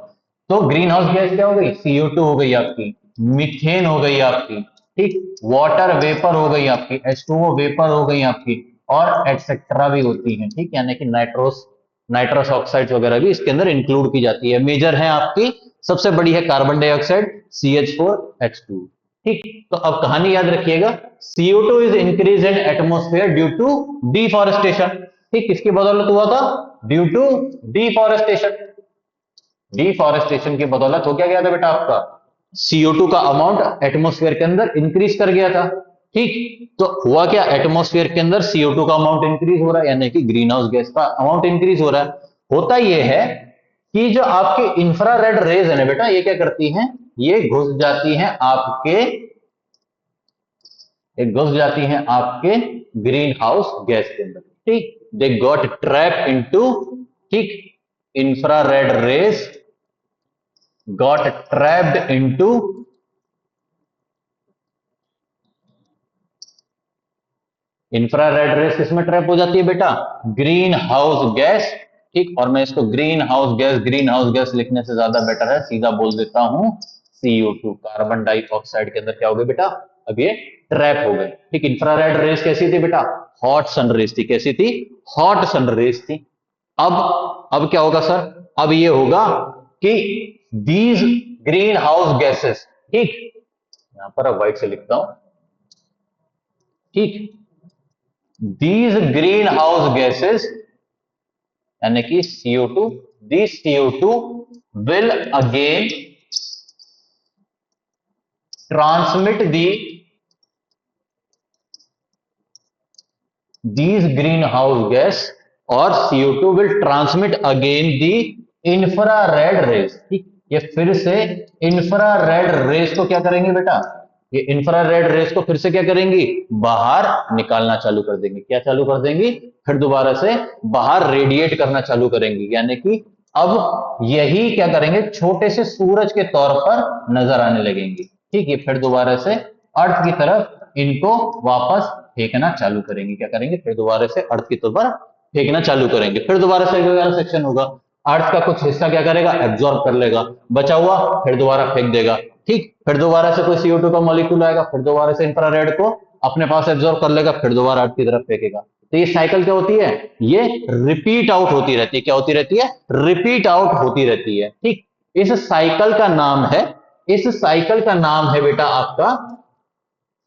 [SPEAKER 1] तो ग्रीन हाउस गैस क्या हो गई, CO2 हो गई आपकी, मीथेन हो गई आपकी, ठीक, वाटर वेपर हो गई आपकी, H2O वेपर हो गई आपकी, और एटसेट्रा भी होती है। ठीक, यानी कि नाइट्रस ऑक्साइड वगैरह भी इसके अंदर इंक्लूड की जाती है। मेजर है आपकी, सबसे बड़ी है कार्बन डाइऑक्साइड CH4H2। ठीक, तो अब कहानी याद रखिएगा, CO2 is increase in atmosphere due to deforestation. ठीक, किसकी बदौलत हुआ था, ड्यू टू डिफॉरेस्टेशन। डिफॉरेस्टेशन की बदौलत हो क्या गया था बेटा आपका, CO2 का अमाउंट एटमोस्फेयर के अंदर इंक्रीज कर गया था। ठीक, तो हुआ क्या, एटमोस्फेयर के अंदर CO2 का अमाउंट इंक्रीज हो रहा है, यानी कि ग्रीन हाउस गैस का अमाउंट इंक्रीज हो रहा है। होता यह है कि जो आपके इंफ्रारेड रेज है ना बेटा, ये क्या करती हैं, ये घुस जाती हैं आपके, ये घुस जाती हैं आपके ग्रीन हाउस गैस के अंदर। ठीक, दे गॉट ट्रैप इनटू, ठीक, infrared rays got trapped into infrared rays, किसमें ट्रैप हो जाती है बेटा, ग्रीन हाउस गैस। ठीक, और मैं इसको ग्रीन हाउस गैस लिखने से ज्यादा बेटर है, सीधा बोल देता हूं CO2, कार्बन डाइऑक्साइड के अंदर क्या हो गई बेटा, अब ये ट्रैप हो गई। ठीक, इंफ्रारेड रेस कैसी थी बेटा, हॉट सन रेस थी। कैसी थी, हॉट सन रेस थी। अब क्या होगा सर, अब ये होगा कि दीज ग्रीन हाउस गैसेस, ठीक, यहां पर अब व्हाइट से लिखता हूं, ठीक, दीज ग्रीन हाउस गैसेस यानी कि CO2, this CO2 will again transmit the, these greenhouse gas और CO2 will transmit again the infrared rays। ठीक, ये फिर से इंफ्रारेड रेस को क्या करेंगे बेटा, ये इंफ्रारेड रेस को फिर से क्या करेंगी, बाहर निकालना चालू कर देंगे। क्या चालू कर देंगी, फिर दोबारा से बाहर रेडिएट करना चालू करेंगी, यानी कि अब यही क्या करेंगे, छोटे से सूरज के तौर पर नजर आने लगेंगी। ठीक, ये फिर दोबारा से अर्थ की तरफ इनको वापस फेंकना चालू करेंगे। क्या करेंगे, फिर दोबारा से अर्थ की तरफ फेंकना चालू करेंगे। फिर दोबारा से अगला सेक्शन होगा, अर्थ का कुछ हिस्सा क्या करेगा, एब्जॉर्ब कर लेगा, बचा हुआ फिर दोबारा फेंक देगा। ठीक, फिर दोबारा से कोई CO2 का मॉलिक्यूल आएगा, फिर दोबारा से इंफ्रारेड को अपने पास एब्जॉर्ब कर लेगा, फिर दोबारा अर्थ की तरफ फेंकेगा। तो ये साइकिल क्या होती है, ये रिपीट आउट होती रहती है। क्या होती रहती है, रिपीट आउट होती रहती है। ठीक, इस साइकिल का नाम है, इस साइकिल का नाम है बेटा आपका,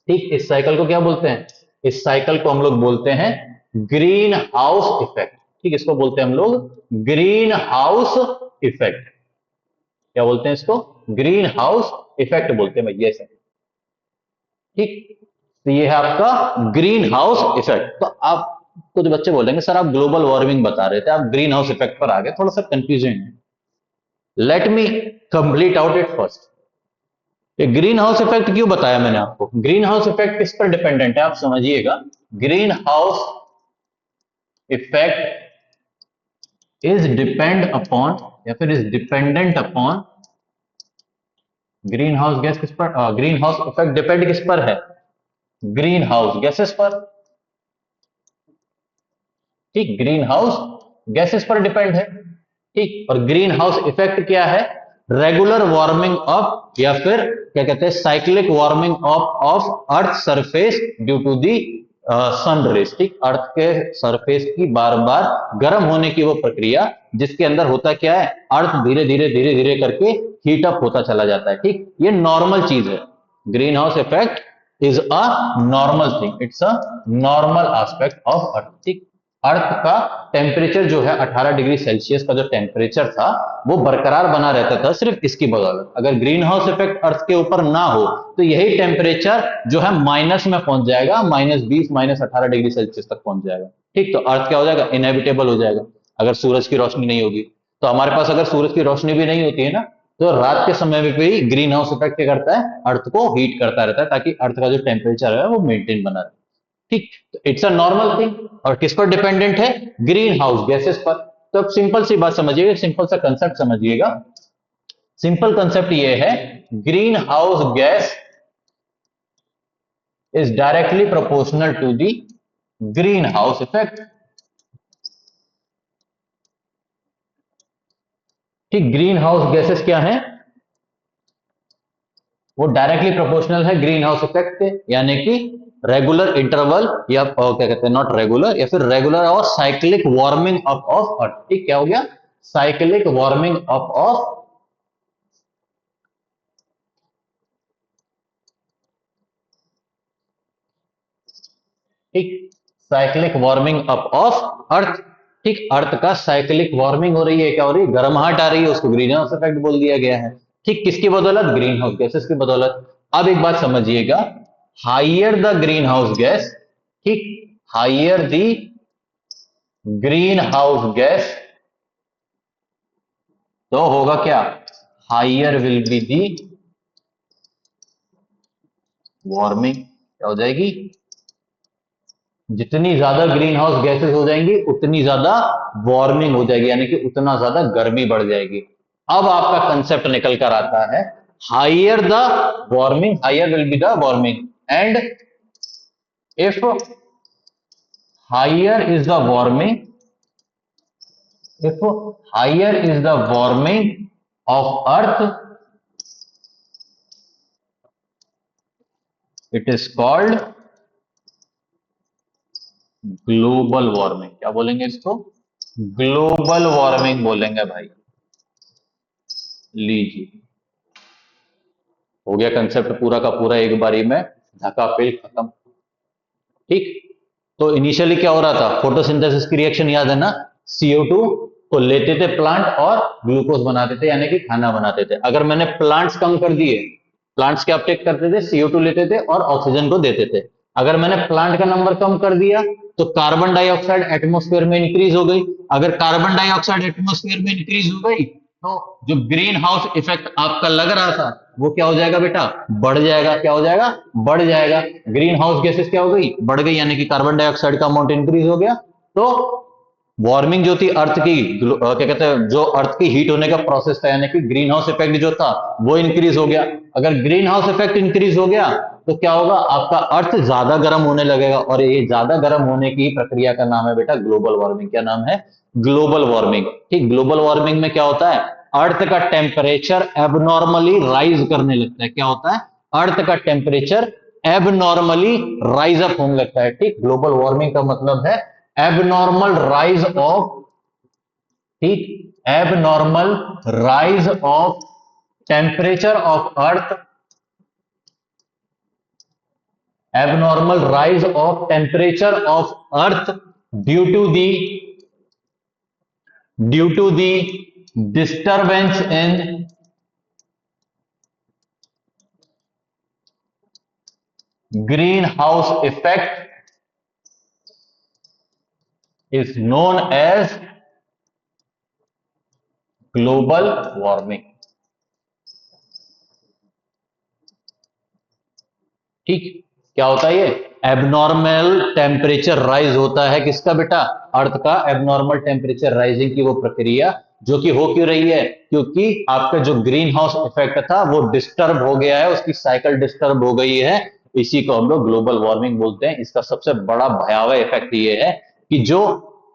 [SPEAKER 1] ठीक, इस साइकिल को क्या बोलते हैं, इस साइकिल को हम लोग बोलते हैं ग्रीन हाउस इफेक्ट। ठीक, इसको बोलते हैं हम लोग ग्रीन हाउस इफेक्ट। क्या बोलते हैं इसको, ग्रीन हाउस इफेक्ट बोलते हैं भैया सर। ठीक, तो ये है आपका ग्रीन हाउस इफेक्ट। तो आप, कुछ बच्चे बोलेंगे सर आप ग्लोबल वार्मिंग बता रहे थे, आप ग्रीन हाउस इफेक्ट पर आ गए, थोड़ा सा कंफ्यूजन है। Let me complete out it first. ये ग्रीन हाउस इफेक्ट क्यों बताया मैंने आपको, ग्रीन हाउस इफेक्ट किस पर डिपेंडेंट है आप समझिएगा। Green house effect is depend upon, या फिर is dependent upon, green house gas किस पर, ग्रीन हाउस इफेक्ट डिपेंड किस पर है, ग्रीन हाउस गैसेस पर। ठीक, ग्रीन हाउस गैसेस पर डिपेंड है। ठीक, और ग्रीन हाउस इफेक्ट क्या है, रेगुलर वार्मिंग ऑफ, या फिर क्या कहते हैं, cyclic warming of earth surface due to the sun rays, ठीक, अर्थ के सरफेस की बार बार गर्म होने की वो प्रक्रिया, जिसके अंदर होता क्या है, अर्थ धीरे धीरे करके हीट अप होता चला जाता है, ठीक, ये नॉर्मल चीज है। Green house effect is a normal thing, it's a normal aspect of earth, ठीक। अर्थ का टेम्परेचर जो है 18 डिग्री सेल्सियस का जो टेम्परेचर था वो बरकरार बना रहता था सिर्फ इसकी बदौलत। अगर ग्रीन हाउस इफेक्ट अर्थ के ऊपर ना हो तो यही टेम्परेचर जो है माइनस में पहुंच जाएगा, -20 -18 डिग्री सेल्सियस तक पहुंच जाएगा, ठीक। तो अर्थ क्या हो जाएगा, इनहेबिटेबल हो जाएगा अगर सूरज की रोशनी नहीं होगी। तो हमारे पास अगर सूरज की रोशनी भी नहीं होती है ना, तो रात के समय में भी ग्रीन हाउस इफेक्ट क्या करता है, अर्थ को हीट करता रहता है, ताकि अर्थ का जो टेम्परेचर है वो मेंटेन बना रहे, ठीक। तो इट्स अ नॉर्मल थिंग। और किस पर डिपेंडेंट है, ग्रीन हाउस गैसेस पर। तो अब सिंपल सी बात समझिएगा, सिंपल सा कंसेप्ट समझिएगा। सिंपल कंसेप्ट ये है, green house gas is directly proportional to the green house effect, ठीक। ग्रीन हाउस गैसेस क्या है, वो डायरेक्टली प्रोपोर्शनल है ग्रीन हाउस इफेक्ट के, यानी कि रेगुलर इंटरवल या क्या कहते हैं, नॉट रेगुलर, या फिर रेगुलर और cyclic warming up of earth, ठीक। क्या हो गया, साइक्लिक वार्मिंग अप ऑफ, ठीक, cyclic warming up of earth, ठीक। अर्थ का साइक्लिक वार्मिंग हो रही है, क्या हो रही है, गर्माहट आ रही है, उसको ग्रीन हाउस इफेक्ट बोल दिया गया है, ठीक। किसकी बदौलत, ग्रीन हाउस गैसेस की बदौलत। अब एक बात समझिएगा, higher the green house gas, ठीक, higher the green house gas, तो होगा क्या, higher will be the warming, क्या हो जाएगी, जितनी ज्यादा ग्रीन हाउस गैसेस हो जाएंगी उतनी ज्यादा वार्मिंग हो जाएगी, यानी कि उतना ज्यादा गर्मी बढ़ जाएगी। अब आपका कंसेप्ट निकल कर आता है, higher the warming, higher will be the warming, and if higher is the warming, if higher is the warming of earth, it is called global warming. क्या बोलेंगे इसको, ग्लोबल वार्मिंग बोलेंगे भाई। लीजिए, हो गया कंसेप्ट पूरा का पूरा एक बारी में ढका पिल खत्म, ठीक। तो इनिशियली क्या हो रहा था, फोटोसिंथेसिस की रिएक्शन याद है ना, CO2 को लेते थे प्लांट और ग्लूकोज बनाते थे, यानी कि खाना बनाते थे। अगर मैंने प्लांट्स कम कर दिए, प्लांट्स क्या अपटेक करते थे, CO2 लेते थे और ऑक्सीजन को देते थे। अगर मैंने प्लांट का नंबर कम कर दिया तो कार्बन डाइऑक्साइड एटमॉस्फेयर में इंक्रीज हो गई। अगर कार्बन डाइऑक्साइड एटमॉस्फेयर में इंक्रीज हो गई तो जो ग्रीन हाउस इफेक्ट आपका लग रहा था वो क्या हो जाएगा बेटा, बढ़ जाएगा। क्या हो जाएगा, बढ़ जाएगा। ग्रीन हाउस गैसेस क्या हो गई, बढ़ गई, यानी कि कार्बन डाइऑक्साइड का अमाउंट इंक्रीज हो गया। तो वार्मिंग जो थी अर्थ की, क्या कहते हैं, जो अर्थ की हीट होने का प्रोसेस था, यानी कि ग्रीन हाउस इफेक्ट जो था वो इंक्रीज हो गया। अगर ग्रीन हाउस इफेक्ट इंक्रीज हो गया तो क्या होगा, आपका अर्थ ज्यादा गर्म होने लगेगा, और ये ज्यादा गर्म होने की प्रक्रिया का नाम है बेटा ग्लोबल वार्मिंग। क्या नाम है, ग्लोबल वार्मिंग, ठीक। ग्लोबल वार्मिंग में क्या होता है, अर्थ का टेम्परेचर एबनॉर्मली राइज करने लगता है। क्या होता है, अर्थ का टेम्परेचर एबनॉर्मली राइज अप होने लगता है, ठीक। ग्लोबल वार्मिंग का मतलब है एबनॉर्मल राइज ऑफ, ठीक, abnormal rise of temperature of earth, abnormal rise of temperature of earth due to the disturbance in greenhouse effect is known as global warming, ठीक। क्या होता है ये, एबनॉर्मल टेम्परेचर राइज होता है किसका बेटा, अर्थ का एबनॉर्मल टेम्परेचर राइजिंग की वो प्रक्रिया, जो कि हो क्यों रही है, क्योंकि आपका जो ग्रीन हाउस इफेक्ट था वो डिस्टर्ब हो गया है, उसकी साइकिल डिस्टर्ब हो गई है। इसी को हम लोग ग्लोबल वार्मिंग बोलते हैं। इसका सबसे बड़ा भयावह इफेक्ट ये है कि जो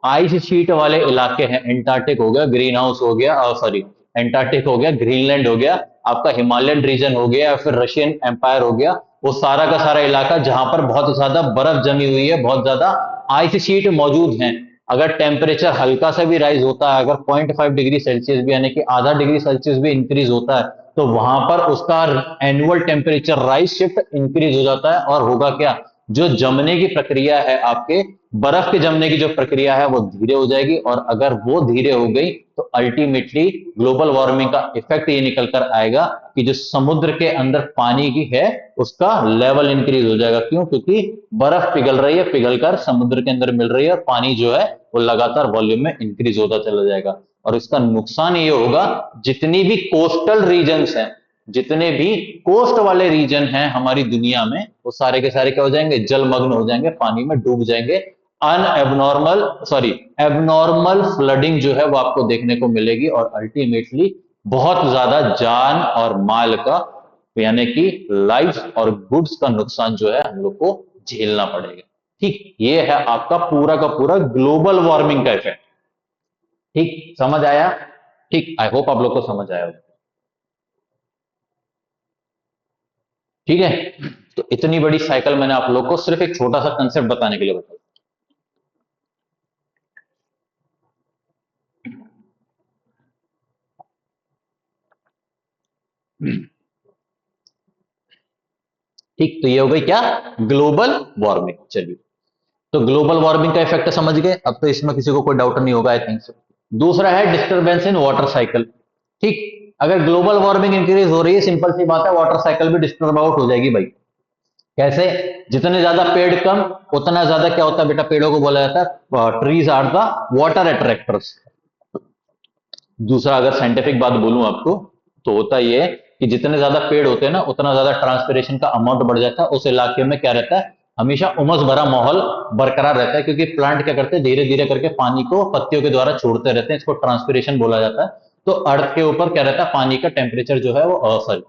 [SPEAKER 1] आइस शीट वाले इलाके हैं, एंटार्क्टिक हो गया, ग्रीन हाउस हो गया, सॉरी एंटार्क्टिक हो गया, ग्रीनलैंड हो गया, आपका हिमालयन रीजन हो गया, या फिर रशियन एम्पायर हो गया, वो सारा का सारा इलाका जहां पर बहुत ज्यादा बर्फ जमी हुई है, बहुत ज्यादा आइस शीट मौजूद है, अगर टेम्परेचर हल्का सा भी राइज होता है, अगर 0.5 डिग्री सेल्सियस भी यानी कि आधा डिग्री सेल्सियस भी इंक्रीज होता है, तो वहां पर उसका annual temperature rise shift increase हो जाता है, और होगा क्या, जो जमने की प्रक्रिया है, आपके बर्फ के जमने की जो प्रक्रिया है वो धीरे हो जाएगी, और अगर वो धीरे हो गई तो अल्टीमेटली ग्लोबल वार्मिंग का इफेक्ट ये निकल कर आएगा कि जो समुद्र के अंदर पानी की है उसका लेवल इंक्रीज हो जाएगा। क्यों? क्योंकि बर्फ पिघल रही है, पिघलकर समुद्र के अंदर मिल रही है, और पानी जो है वो लगातार वॉल्यूम में इंक्रीज होता चला जाएगा। और इसका नुकसान ये होगा, जितनी भी कोस्टल रीजन्स हैं, जितने भी कोस्ट वाले रीजन हैं हमारी दुनिया में, वो सारे के सारे क्या हो जाएंगे, जलमग्न हो जाएंगे, पानी में डूब जाएंगे। एबनॉर्मल फ्लडिंग जो है वो आपको देखने को मिलेगी, और अल्टीमेटली बहुत ज्यादा जान और माल का, यानी कि लाइफ और गुड्स का नुकसान जो है हम लोग को झेलना पड़ेगा। ठीक, ये है आपका पूरा का पूरा ग्लोबल वार्मिंग का इफेक्ट। ठीक, समझ आया? ठीक, आई होप आप लोग को समझ आया होगा। ठीक है, तो इतनी बड़ी साइकिल मैंने आप लोग को सिर्फ एक छोटा सा कंसेप्ट बताने के लिए बताया। ठीक, तो ये हो गई क्या, ग्लोबल वार्मिंग। चलिए, तो ग्लोबल वार्मिंग का इफेक्ट समझ गए, अब तो इसमें किसी को कोई डाउट नहीं होगा, आई थिंक सो। दूसरा है डिस्टरबेंस इन वाटर साइकिल। ठीक, अगर ग्लोबल वार्मिंग इंक्रीज हो रही है, सिंपल सी बात है, वाटर साइकिल भी डिस्टर्ब आउट हो जाएगी भाई। कैसे? जितने ज्यादा पेड़ कम, उतना ज्यादा क्या होता है बेटा, पेड़ों को बोला जाता है ट्रीज आर द वाटर अट्रैक्टर्स। दूसरा अगर साइंटिफिक बात बोलूं आपको, तो होता यह है कि जितने ज्यादा पेड़ होते हैं ना, उतना ज्यादा ट्रांसपिरेशन का अमाउंट बढ़ जाता है, उस इलाके में क्या रहता है, हमेशा उमस भरा माहौल बरकरार रहता है, क्योंकि प्लांट क्या करते हैं, धीरे धीरे करके पानी को पत्तियों के द्वारा छोड़ते रहते हैं, इसको ट्रांसपिरेशन बोला जाता है। तो अर्थ के ऊपर क्या रहता है, पानी का टेम्परेचर जो है वो सॉरी,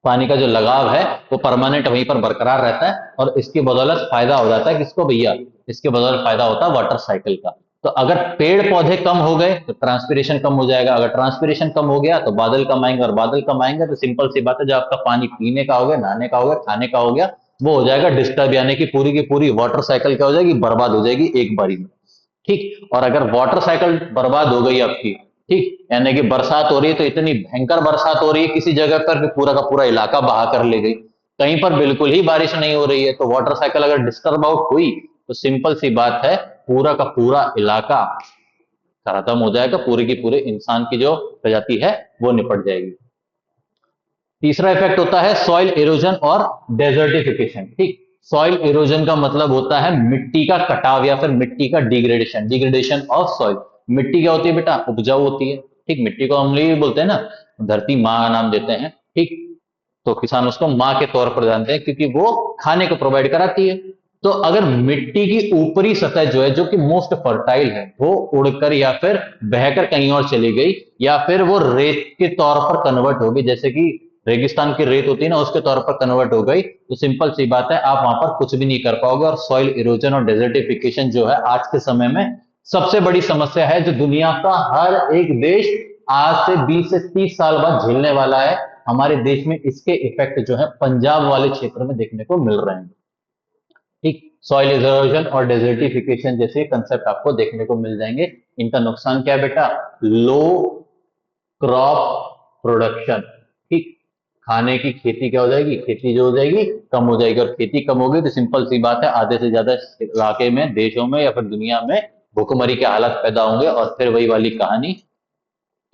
[SPEAKER 1] पानी का जो लगाव है वो परमानेंट वहीं पर बरकरार रहता है, और इसकी बदौलत फायदा हो जाता है किसको भैया, इसके बदौलत फायदा होता है वाटर साइकिल का। तो अगर पेड़ पौधे कम हो गए तो ट्रांसपिरेशन कम हो जाएगा, अगर ट्रांसपिरेशन कम हो गया तो बादल कम आएंगे, और बादल कम आएंगे तो सिंपल सी बात है, जो आपका पानी पीने का हो गया, नहाने का हो गया, खाने का हो गया, वो हो जाएगा डिस्टर्ब, यानी कि पूरी की पूरी वाटर साइकिल क्या हो जाएगी, बर्बाद हो जाएगी एक बारी में। ठीक, और अगर वाटर साइकिल बर्बाद हो गई आपकी, ठीक, यानी कि बरसात हो रही है तो इतनी भयंकर बरसात हो रही है किसी जगह पर कि पूरा का पूरा इलाका बहा कर ले गई, कहीं पर बिल्कुल ही बारिश नहीं हो रही है, तो वाटर साइकिल अगर डिस्टर्ब आउट हुई तो सिंपल सी बात है, पूरा का पूरा इलाका खत्म हो जाएगा, पूरे की पूरे इंसान की जो प्रजाति है वो निपट जाएगी। तीसरा इफेक्ट होता है सॉइल इरोजन और डेजर्टिफिकेशन। ठीक, सॉइल इरोजन का मतलब होता है मिट्टी का कटाव या फिर मिट्टी का डिग्रेडेशन, डिग्रेडेशन ऑफ सॉइल। मिट्टी क्या होती है बेटा, उपजाऊ होती है। ठीक, मिट्टी को हम लोग बोलते हैं ना, धरती माँ का नाम देते हैं। ठीक, तो किसान उसको माँ के तौर पर जानते हैं, क्योंकि वो खाने को प्रोवाइड कराती है। तो अगर मिट्टी की ऊपरी सतह जो है, जो कि मोस्ट फर्टाइल है, वो उड़कर या फिर बहकर कहीं और चली गई, या फिर वो रेत के तौर पर कन्वर्ट हो गई, जैसे कि रेगिस्तान की रेत होती है ना, उसके तौर पर कन्वर्ट हो गई, तो सिंपल सी बात है, आप वहां पर कुछ भी नहीं कर पाओगे। और सॉइल इरोजन और डेजर्टिफिकेशन जो है आज के समय में सबसे बड़ी समस्या है, जो दुनिया का हर एक देश आज से 20 से 30 साल बाद झेलने वाला है। हमारे देश में इसके इफेक्ट जो है पंजाब वाले क्षेत्र में देखने को मिल रहे हैं। ठीक, सॉइल इरोजन और डेजर्टिफिकेशन जैसे कंसेप्ट आपको देखने को मिल जाएंगे। इनका नुकसान क्या है बेटा, लो क्रॉप प्रोडक्शन। ठीक, खाने की खेती क्या हो जाएगी, खेती जो हो जाएगी कम हो जाएगी, और खेती कम होगी तो सिंपल सी बात है, आधे से ज्यादा इलाके में, देशों में या फिर दुनिया में भुखमरी के हालात पैदा होंगे, और फिर वही वाली कहानी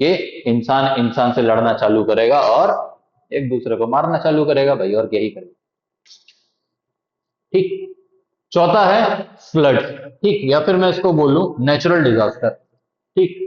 [SPEAKER 1] कि इंसान इंसान से लड़ना चालू करेगा और एक दूसरे को मारना चालू करेगा भाई, और यही करेगा। ठीक, चौथा है फ्लड। ठीक, या फिर मैं इसको बोलूं नेचुरल डिजास्टर। ठीक,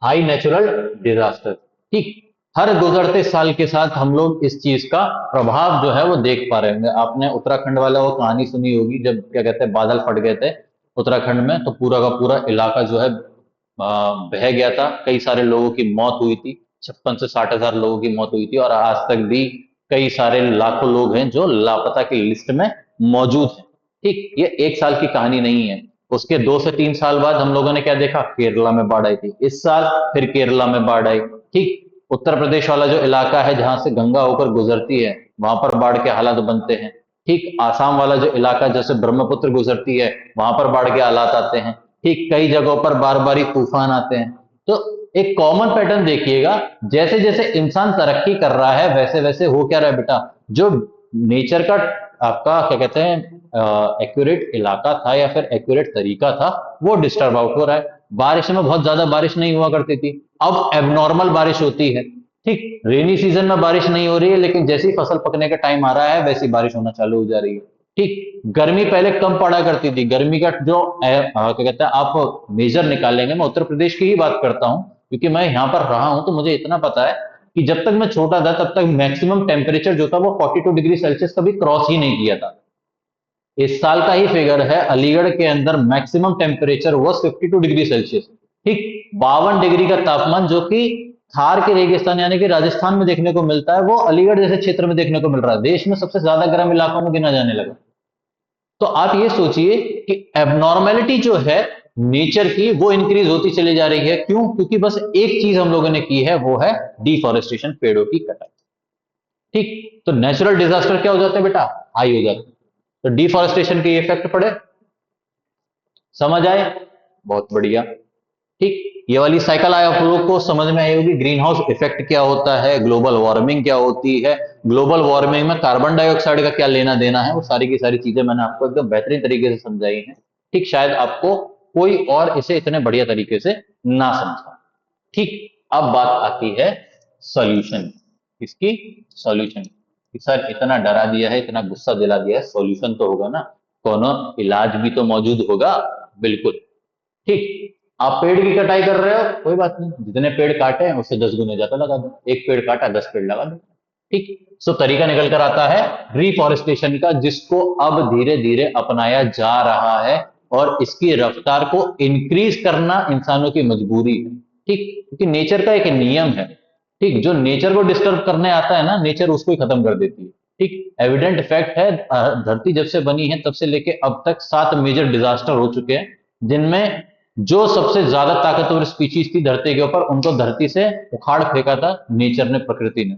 [SPEAKER 1] हाई नेचुरल डिजास्टर। ठीक, हर गुजरते साल के साथ हम लोग इस चीज का प्रभाव जो है वो देख पा रहे होंगे। आपने उत्तराखंड वाला वो कहानी सुनी होगी, जब क्या कहते हैं बादल फट गए थे उत्तराखंड में, तो पूरा का पूरा इलाका जो है बह गया था, कई सारे लोगों की मौत हुई थी, 56 से 60 हजार लोगों की मौत हुई थी, और आज तक भी कई सारे लाखों लोग हैं जो लापता की लिस्ट में मौजूद हैं। ठीक, ये एक साल की कहानी नहीं है। उसके 2 से 3 साल बाद हम लोगों ने क्या देखा, केरला में बाढ़ आई थी। इस साल फिर केरला में बाढ़ आई। ठीक, उत्तर प्रदेश वाला जो इलाका है जहां से गंगा होकर गुजरती है, वहां पर बाढ़ के हालात बनते हैं। ठीक, आसाम वाला जो इलाका जैसे ब्रह्मपुत्र गुजरती है, वहां पर बाढ़ के हालात आते हैं। ठीक, कई जगहों पर बार बार तूफान आते हैं। तो एक कॉमन पैटर्न देखिएगा, जैसे जैसे इंसान तरक्की कर रहा है वैसे वैसे हो क्या रहा है बेटा, जो नेचर का आपका क्या कहते हैं एक्यूरेट इलाका था या फिर एक्यूरेट तरीका था, वो डिस्टर्ब आउट हो रहा है। बारिश में बहुत ज्यादा बारिश नहीं हुआ करती थी, अब एबनॉर्मल बारिश होती है। ठीक, रेनी सीजन में बारिश नहीं हो रही है, लेकिन जैसी फसल पकने का टाइम आ रहा है वैसी बारिश होना चालू हो जा रही है। ठीक, गर्मी पहले कम पड़ा करती थी। गर्मी का जो क्या कहते हैं आप मेजर निकालेंगे, मैं उत्तर प्रदेश की ही बात करता हूं क्योंकि मैं यहां पर रहा हूं, तो मुझे इतना पता है कि जब तक मैं छोटा था तब तक मैक्सिमम टेम्परेचर जो था वो 42 डिग्री सेल्सियस कभी क्रॉस ही नहीं किया था। इस साल का ही फिगर है, अलीगढ़ के अंदर मैक्सिमम टेम्परेचर हुआ 52 डिग्री सेल्सियस। ठीक, 52 डिग्री का तापमान जो कि थार के रेगिस्तान यानी कि राजस्थान में देखने को मिलता है, वो अलीगढ़ जैसे क्षेत्र में देखने को मिल रहा है। देश में सबसे ज्यादा गर्म इलाकों में गिना जाने लगा। तो आप ये सोचिए कि एबनॉर्मेलिटी जो है नेचर की, वो इंक्रीज होती चली जा रही है। क्यों? क्योंकि बस एक चीज हम लोगों ने की है, वो है डिफॉरेस्टेशन, पेड़ों की कटाई। ठीक, तो नेचुरल डिजास्टर क्या हो जाते हैं बेटा, हाई हो जाते हैं। तो डिफॉरेस्टेशन के इफेक्ट पड़े, समझ आए? बहुत बढ़िया। ठीक, ये वाली साइकिल आप लोग को समझ में आई होगी। ग्रीन हाउस इफेक्ट क्या होता है, ग्लोबल वार्मिंग क्या होती है, ग्लोबल वार्मिंग में कार्बन डाइऑक्साइड का क्या लेना देना है, वो सारी की सारी चीजें मैंने आपको एकदम बेहतरीन तरीके से समझाई हैं। ठीक, शायद आपको कोई और इसे इतने बढ़िया तरीके से ना समझा। ठीक, अब बात आती है सॉल्यूशन। इसकी सॉल्यूशन कि सर इतना डरा दिया है, इतना गुस्सा दिला दिया है, सॉल्यूशन तो होगा ना, कोनो इलाज भी तो मौजूद होगा। बिल्कुल। ठीक, आप पेड़ की कटाई कर रहे हो, कोई बात नहीं, जितने पेड़ काटे हैं उससे 10 गुने ज्यादा लगा दो। एक पेड़ काटा 10 पेड़ लगा दो। ठीक, सो तरीका निकल कर आता है रिफॉरेस्टेशन का, जिसको अब धीरे धीरे अपनाया जा रहा है और इसकी रफ्तार को इंक्रीज करना इंसानों की मजबूरी है। ठीक, क्योंकि नेचर का एक नियम है। ठीक, जो नेचर को डिस्टर्ब करने आता है ना, नेचर उसको ही खत्म कर देती है। ठीक, एविडेंट फैक्ट है, धरती जब से बनी है तब से लेके अब तक 7 मेजर डिजास्टर हो चुके हैं, जिनमें जो सबसे ज्यादा ताकतवर स्पीशीज थी धरती के ऊपर, उनको धरती से उखाड़ फेंका था नेचर ने, प्रकृति ने।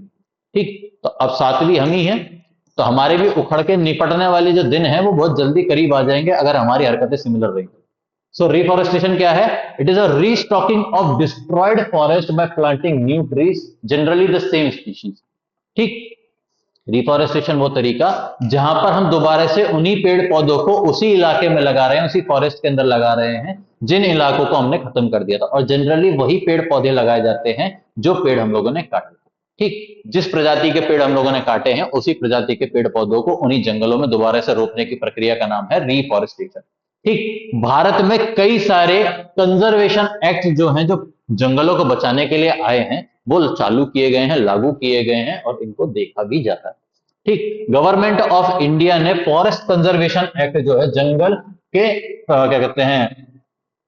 [SPEAKER 1] ठीक, तो अब 7वीं हम ही है, तो हमारे भी उखड़ के निपटने वाले जो दिन है वो बहुत जल्दी करीब आ जाएंगे अगर हमारी हरकतें सिमिलर रही। सो रिफॉरेस्टेशन क्या है? It is a restocking of destroyed forest by planting new trees, generally the same species. ठीक, रिफॉरेस्टेशन वो तरीका जहां पर हम दोबारा से उन्हीं पेड़ पौधों को उसी इलाके में लगा रहे हैं, उसी फॉरेस्ट के अंदर लगा रहे हैं जिन इलाकों को हमने खत्म कर दिया था, और जनरली वही पेड़ पौधे लगाए जाते हैं जो पेड़ हम लोगों ने काटे। ठीक, जिस प्रजाति के पेड़ हम लोगों ने काटे हैं उसी प्रजाति के पेड़ पौधों को उन्हीं जंगलों में दोबारा से रोपने की प्रक्रिया का नाम है रिफॉरेस्टेशन। ठीक, भारत में कई सारे कंजर्वेशन एक्ट जो हैं, जो जंगलों को बचाने के लिए आए हैं, वो चालू किए गए हैं, लागू किए गए हैं और इनको देखा भी जाता है। ठीक, गवर्नमेंट ऑफ इंडिया ने फॉरेस्ट कंजर्वेशन एक्ट जो है, जंगल के क्या कहते हैं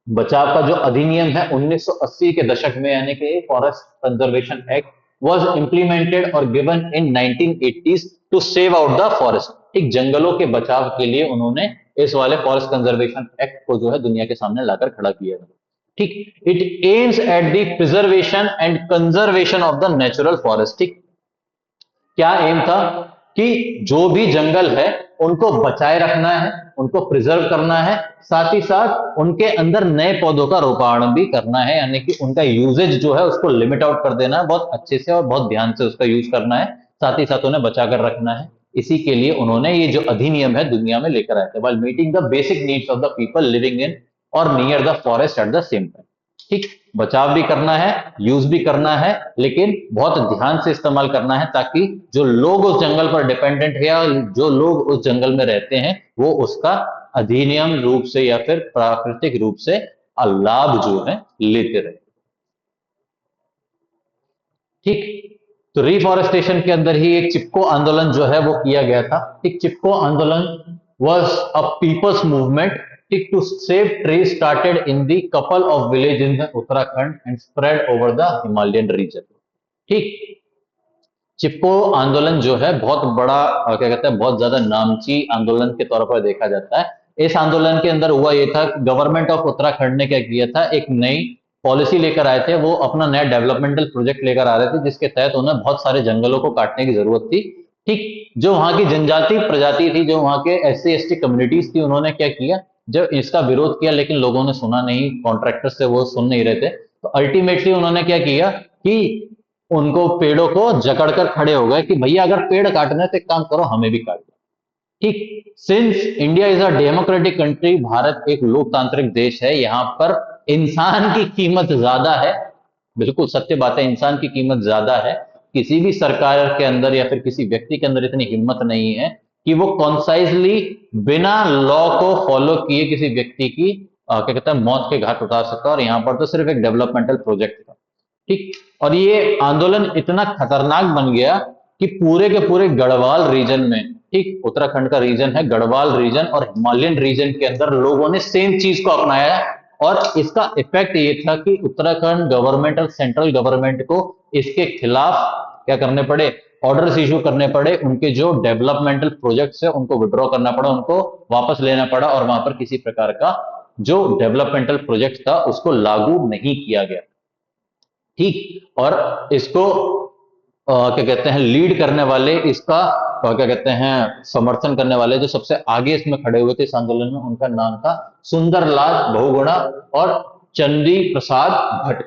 [SPEAKER 1] बचाव का जो अधिनियम है 1980 के दशक में, यानी कि forest conservation act was implemented और given in 1980s to save out the forest. ठीक, जंगलों के बचाव के लिए उन्होंने इस वाले फॉरेस्ट कंजर्वेशन एक्ट को जो है दुनिया के सामने लाकर खड़ा किया है। ठीक, it aims at the preservation and conservation of the natural forest. ठीक, क्या एम था कि जो भी जंगल है उनको बचाए रखना है, उनको प्रिजर्व करना है, साथ ही साथ उनके अंदर नए पौधों का रोपाण भी करना है, यानी कि उनका यूजेज जो है उसको लिमिट आउट कर देना है, बहुत अच्छे से और बहुत ध्यान से उसका यूज करना है, साथ ही साथ उन्हें बचा कर रखना है। इसी के लिए उन्होंने ये जो अधिनियम है दुनिया में लेकर आए थे, while meeting the basic needs of the people living in और near the forest at the same time. ठीक, बचाव भी करना है, यूज भी करना है, लेकिन बहुत ध्यान से इस्तेमाल करना है ताकि जो लोग उस जंगल पर डिपेंडेंट है या जो लोग उस जंगल में रहते हैं वो उसका अधिनियम रूप से या फिर प्राकृतिक रूप से लाभ जो है लेते रहे। ठीक, तो रिफॉरेस्टेशन के अंदर ही एक चिपको आंदोलन जो है वो किया गया था। एक चिपको आंदोलन was a people's movement to save trees started in the couple of villages in Uttarakhand and spread over the Himalayan region. ठीक, चिपको आंदोलन जो है बहुत बड़ा क्या कहते हैं, बहुत ज्यादा नामची आंदोलन के तौर पर देखा जाता है। इस आंदोलन के अंदर हुआ ये था, गवर्नमेंट ऑफ उत्तराखंड ने क्या किया था, एक नई पॉलिसी लेकर आए थे। वो अपना नया डेवलपमेंटल प्रोजेक्ट लेकर आ रहे थे, जिसके तहत उन्हें बहुत सारे जंगलों को काटने की जरूरत थी। ठीक, जो वहां की जनजाति प्रजाति थी, जो वहां के एससी एसटी कम्युनिटीज थी, उन्होंने क्या किया, जब इसका विरोध किया, लेकिन लोगों ने सुना नहीं, कॉन्ट्रैक्टर से वो सुन नहीं रहे थे, तो अल्टीमेटली उन्होंने क्या किया कि उनको पेड़ों को जकड़ कर खड़े हो गए कि भैया अगर पेड़ काटने तो एक काम करो, हमें भी काट दो। ठीक, since India is a democratic country, Bharat एक लोकतांत्रिक देश है, यहाँ पर इंसान की कीमत ज्यादा है। बिल्कुल सत्य बात है, इंसान की कीमत ज्यादा है। किसी भी सरकार के अंदर या फिर किसी व्यक्ति के अंदर इतनी हिम्मत नहीं है कि वो कॉन्साइजली बिना लॉ को फॉलो किए किसी व्यक्ति की क्या कहते हैं, मौत के घाट उतार सकता है। और यहाँ पर तो सिर्फ एक डेवलपमेंटल प्रोजेक्ट था। ठीक, और ये आंदोलन इतना खतरनाक बन गया कि पूरे के पूरे गढ़वाल रीजन में, ठीक, उत्तराखंड का रीजन है गढ़वाल रीजन, और हिमालयन रीजन के अंदर लोगों ने सेम चीज को अपनाया। और इसका इफेक्ट ये था कि उत्तराखंड गवर्नमेंट और सेंट्रल गवर्नमेंट को इसके खिलाफ क्या करने पड़े, ऑर्डर्स इशू करने पड़े। उनके जो डेवलपमेंटल प्रोजेक्ट्स है उनको विड्रॉ करना पड़ा, उनको वापस लेना पड़ा, और वहां पर किसी प्रकार का जो डेवलपमेंटल प्रोजेक्ट था उसको लागू नहीं किया गया। ठीक, और इसको क्या कहते हैं, लीड करने वाले, इसका क्या कहते हैं, समर्थन करने वाले जो सबसे आगे इसमें खड़े हुए थे इस आंदोलन में, उनका नाम था सुंदरलाल बहुगुणा और चंदी प्रसाद भट्ट।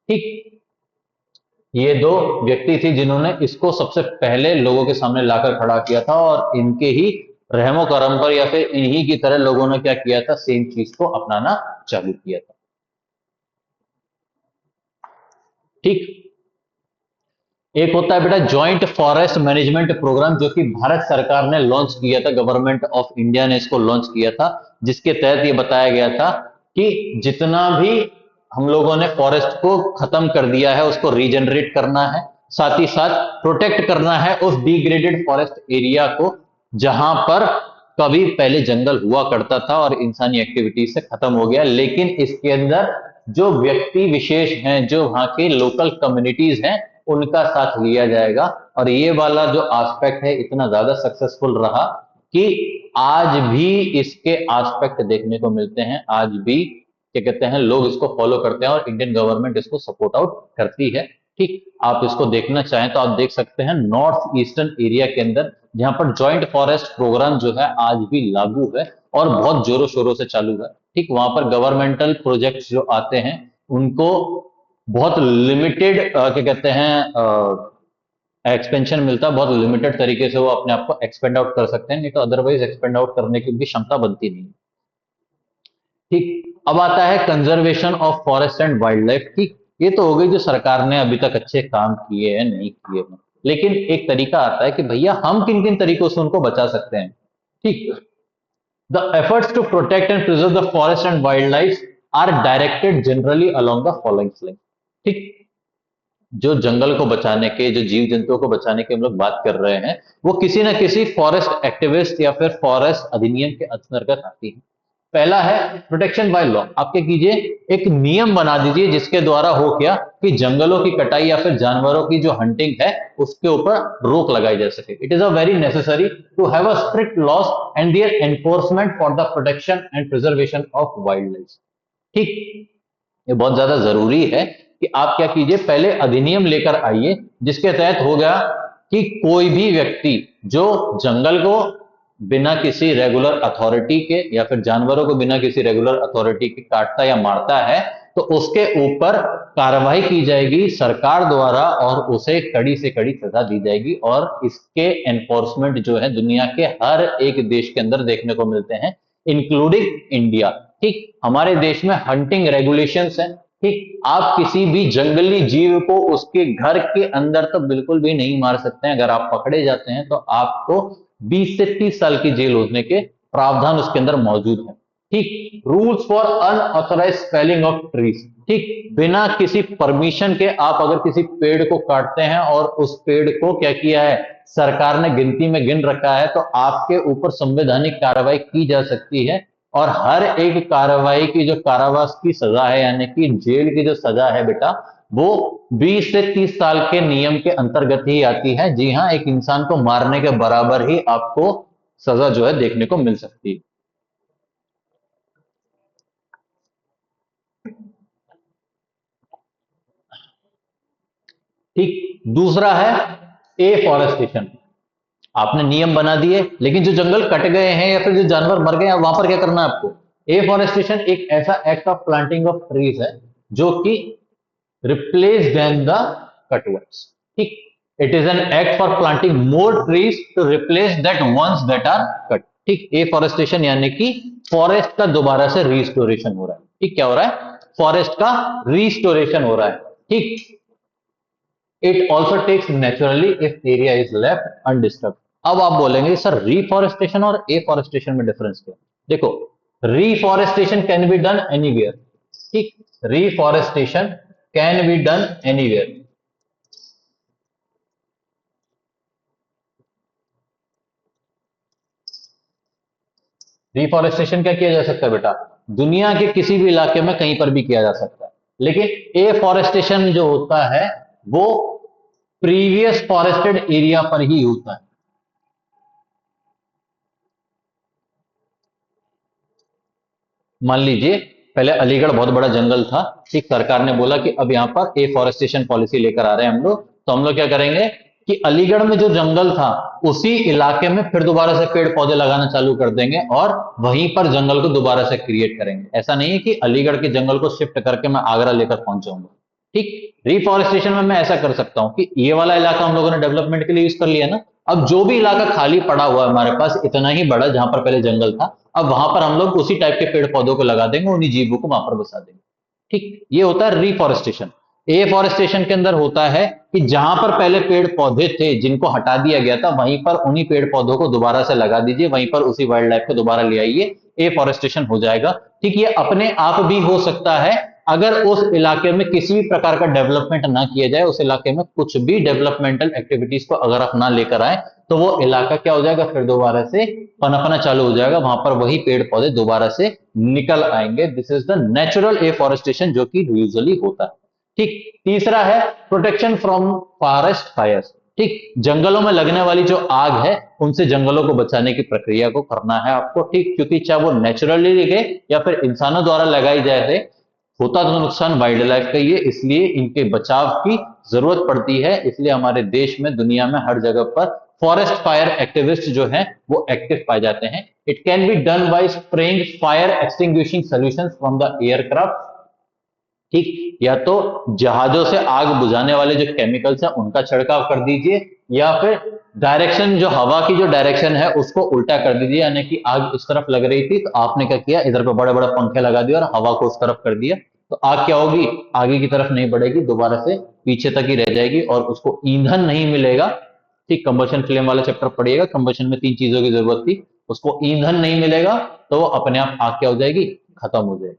[SPEAKER 1] ठीक, ये दो व्यक्ति थी जिन्होंने इसको सबसे पहले लोगों के सामने लाकर खड़ा किया था, और इनके ही रहमो करम पर या फिर इन्हीं की तरह लोगों ने क्या किया था, सेम चीज को अपनाना चालू किया था। ठीक, एक होता है बेटा जॉइंट फॉरेस्ट मैनेजमेंट प्रोग्राम, जो कि भारत सरकार ने लॉन्च किया था, गवर्नमेंट ऑफ इंडिया ने इसको लॉन्च किया था, जिसके तहत ये बताया गया था कि जितना भी हम लोगों ने फॉरेस्ट को खत्म कर दिया है उसको रीजनरेट करना है, साथ ही साथ प्रोटेक्ट करना है उस डिग्रेडेड फॉरेस्ट एरिया को, जहां पर कभी पहले जंगल हुआ करता था और इंसानी एक्टिविटीज से खत्म हो गया। लेकिन इसके अंदर जो व्यक्ति विशेष हैं, जो वहां के लोकल कम्युनिटीज हैं, उनका साथ लिया जाएगा। और ये वाला जो एस्पेक्ट है इतना ज्यादा सक्सेसफुल रहा कि आज भी इसके एस्पेक्ट देखने को मिलते हैं, आज भी क्या कहते हैं, लोग इसको फॉलो करते हैं और इंडियन गवर्नमेंट इसको सपोर्ट आउट करती है। ठीक, आप इसको देखना चाहें तो आप देख सकते हैं नॉर्थ ईस्टर्न एरिया के अंदर, जहां पर जॉइंट फॉरेस्ट प्रोग्राम जो है आज भी लागू है और बहुत जोरों शोरों से चालू है। ठीक, वहां पर गवर्नमेंटल प्रोजेक्ट्स जो आते हैं उनको बहुत लिमिटेड क्या कहते हैं एक्सपेंशन मिलता है, बहुत लिमिटेड तरीके से वो अपने आप को एक्सपेंड आउट कर सकते हैं, नहीं तो अदरवाइज एक्सपेंड आउट करने की उनकी क्षमता बनती नहीं। ठीक, अब आता है conservation of forest and wild life. ठीक, ये तो हो गई जो सरकार ने अभी तक अच्छे काम किए हैं नहीं किए हैं, लेकिन एक तरीका आता है कि भैया हम किन किन तरीकों से उनको बचा सकते हैं। ठीक, the efforts to protect and preserve the forest and wild life are directed generally along the following line. ठीक, जो जंगल को बचाने के, जो जीव जंतुओं को बचाने की हम लोग बात कर रहे हैं, वो किसी ना किसी फॉरेस्ट एक्टिविस्ट या फिर फॉरेस्ट अधिनियम के अंतर्गत आती है। पहला है प्रोटेक्शन बाय लॉ। आप क्या कीजिए, एक नियम बना दीजिए जिसके द्वारा हो क्या कि जंगलों की कटाई या फिर जानवरों की जो हंटिंग है उसके ऊपर रोक लगाई जा सके। It is a very necessary to have a strict laws and their enforcement for the protection and preservation of wild life. ठीक, ये बहुत ज्यादा जरूरी है कि आप क्या कीजिए, पहले अधिनियम लेकर आइए जिसके तहत हो गया कि कोई भी व्यक्ति जो जंगल को बिना किसी रेगुलर अथॉरिटी के या फिर जानवरों को बिना किसी रेगुलर अथॉरिटी के काटता या मारता है तो उसके ऊपर कार्रवाई की जाएगी सरकार द्वारा और उसे कड़ी से कड़ी सजा दी जाएगी। और इसके एनफोर्समेंट जो है दुनिया के हर एक देश के अंदर देखने को मिलते हैं, इंक्लूडिंग इंडिया। ठीक, हमारे देश में हंटिंग रेगुलेशंस हैं। ठीक, आप किसी भी जंगली जीव को उसके घर के अंदर तो बिल्कुल भी नहीं मार सकते हैं। अगर आप पकड़े जाते हैं तो आपको 20 से 30 साल की जेल होने के प्रावधान उसके अंदर मौजूद है। ठीक, rules for unauthorize felling of trees. ठीक, बिना किसी परमिशन के आप अगर किसी पेड़ को काटते हैं और उस पेड़ को क्या किया है, सरकार ने गिनती में गिन रखा है, तो आपके ऊपर संवैधानिक कार्रवाई की जा सकती है। और हर एक कार्रवाई की जो कारावास की सजा है यानी कि जेल की जो सजा है बेटा, वो 20 से 30 साल के नियम के अंतर्गत ही आती है। जी हाँ, एक इंसान को मारने के बराबर ही आपको सजा जो है देखने को मिल सकती है। ठीक, दूसरा है एफॉरेस्टेशन। आपने नियम बना दिए, लेकिन जो जंगल कट गए हैं या फिर जो जानवर मर गए हैं, वहां पर क्या करना है आपको? एफॉरेस्टेशन एक ऐसा act of planting of trees है जो कि replace then the cut ones. ठीक, it is an act for planting more trees to replace that ones that are cut. ठीक, एफॉरेस्टेशन यानी कि फॉरेस्ट का दोबारा से रिस्टोरेशन हो रहा है। ठीक, क्या हो रहा है? फॉरेस्ट का रिस्टोरेशन हो रहा है। ठीक, it also takes naturally if area is left undisturb. अब आप बोलेंगे सर रिफॉरेस्टेशन और एफॉरेस्टेशन में डिफरेंस क्या है? देखो, reforestation can be done anywhere. ठीक, reforestation can be done anywhere. Reforestation क्या किया जा सकता है बेटा? दुनिया के किसी भी इलाके में कहीं पर भी किया जा सकता है। लेकिन एफॉरेस्टेशन जो होता है वो प्रीवियस फॉरेस्टेड एरिया पर ही होता है। मान लीजिए पहले अलीगढ़ बहुत बड़ा जंगल था। ठीक, सरकार ने बोला कि अब यहाँ पर एफॉरेस्टेशन पॉलिसी लेकर आ रहे हैं हम लोग, तो हम लोग क्या करेंगे कि अलीगढ़ में जो जंगल था उसी इलाके में फिर दोबारा से पेड़ पौधे लगाना चालू कर देंगे और वहीं पर जंगल को दोबारा से क्रिएट करेंगे। ऐसा नहीं है कि अलीगढ़ के जंगल को शिफ्ट करके मैं आगरा लेकर पहुंच जाऊंगा। ठीक, रिफॉरेस्टेशन में मैं ऐसा कर सकता हूं कि ये वाला इलाका हम लोगों ने डेवलपमेंट के लिए यूज कर लिया ना, अब जो भी इलाका खाली पड़ा हुआ है हमारे पास इतना ही बड़ा जहां पर पहले जंगल था, अब वहां पर हम लोग उसी टाइप के पेड़ पौधों को लगा देंगे, उन्हीं जीवों को वहां पर बसा देंगे। ठीक, ये होता है रिफॉरेस्टेशन। एफॉरेस्टेशन के अंदर होता है कि जहां पर पहले पेड़ पौधे थे जिनको हटा दिया गया था वहीं पर उन्हीं पेड़ पौधों को दोबारा से लगा दीजिए, वहीं पर उसी वाइल्ड लाइफ को दोबारा ले आइए, एफॉरेस्टेशन हो जाएगा। ठीक, ये अपने आप भी हो सकता है अगर उस इलाके में किसी भी प्रकार का डेवलपमेंट ना किया जाए, उस इलाके में कुछ भी डेवलपमेंटल एक्टिविटीज को अगर आप ना लेकर आए तो वो इलाका क्या हो जाएगा, फिर दोबारा से पनपना चालू हो जाएगा, वहां पर वही पेड़ पौधे दोबारा से निकल आएंगे। This is the natural afforestation जो कि यूजुअली होता है। ठीक, तीसरा है प्रोटेक्शन फ्रॉम फॉरेस्ट फायर्स। ठीक, जंगलों में लगने वाली जो आग है उनसे जंगलों को बचाने की प्रक्रिया को करना है आपको। ठीक, क्योंकि चाहे वो नेचुरली लगे या फिर इंसानों द्वारा लगाई जाए, होता तो नुकसान वाइल्ड लाइफ का ही है, इसलिए इनके बचाव की जरूरत पड़ती है। इसलिए हमारे देश में, दुनिया में हर जगह पर फॉरेस्ट फायर एक्टिविस्ट जो हैं वो एक्टिव पाए जाते हैं। It can be done by spraying fire extinguishing solutions from the aircraft. ठीक, या तो जहाजों से आग बुझाने वाले जो केमिकल्स हैं उनका छिड़काव कर दीजिए, या फिर डायरेक्शन, जो हवा की जो डायरेक्शन है उसको उल्टा कर दीजिए। यानी कि आग इस तरफ लग रही थी तो आपने क्या किया, इधर पे बड़े बड़े पंखे लगा दिए और हवा को उस तरफ कर दिया, तो आग क्या होगी, आगे की तरफ नहीं बढ़ेगी, दोबारा से पीछे तक ही रह जाएगी और उसको ईंधन नहीं मिलेगा। ठीक, कंबशन फ्लेम वाला चैप्टर पढ़िएगा, कंबशन में 3 चीजों की जरूरत थी, उसको ईंधन नहीं मिलेगा तो वो अपने आप आग क्या हो जाएगी, खत्म हो जाएगी।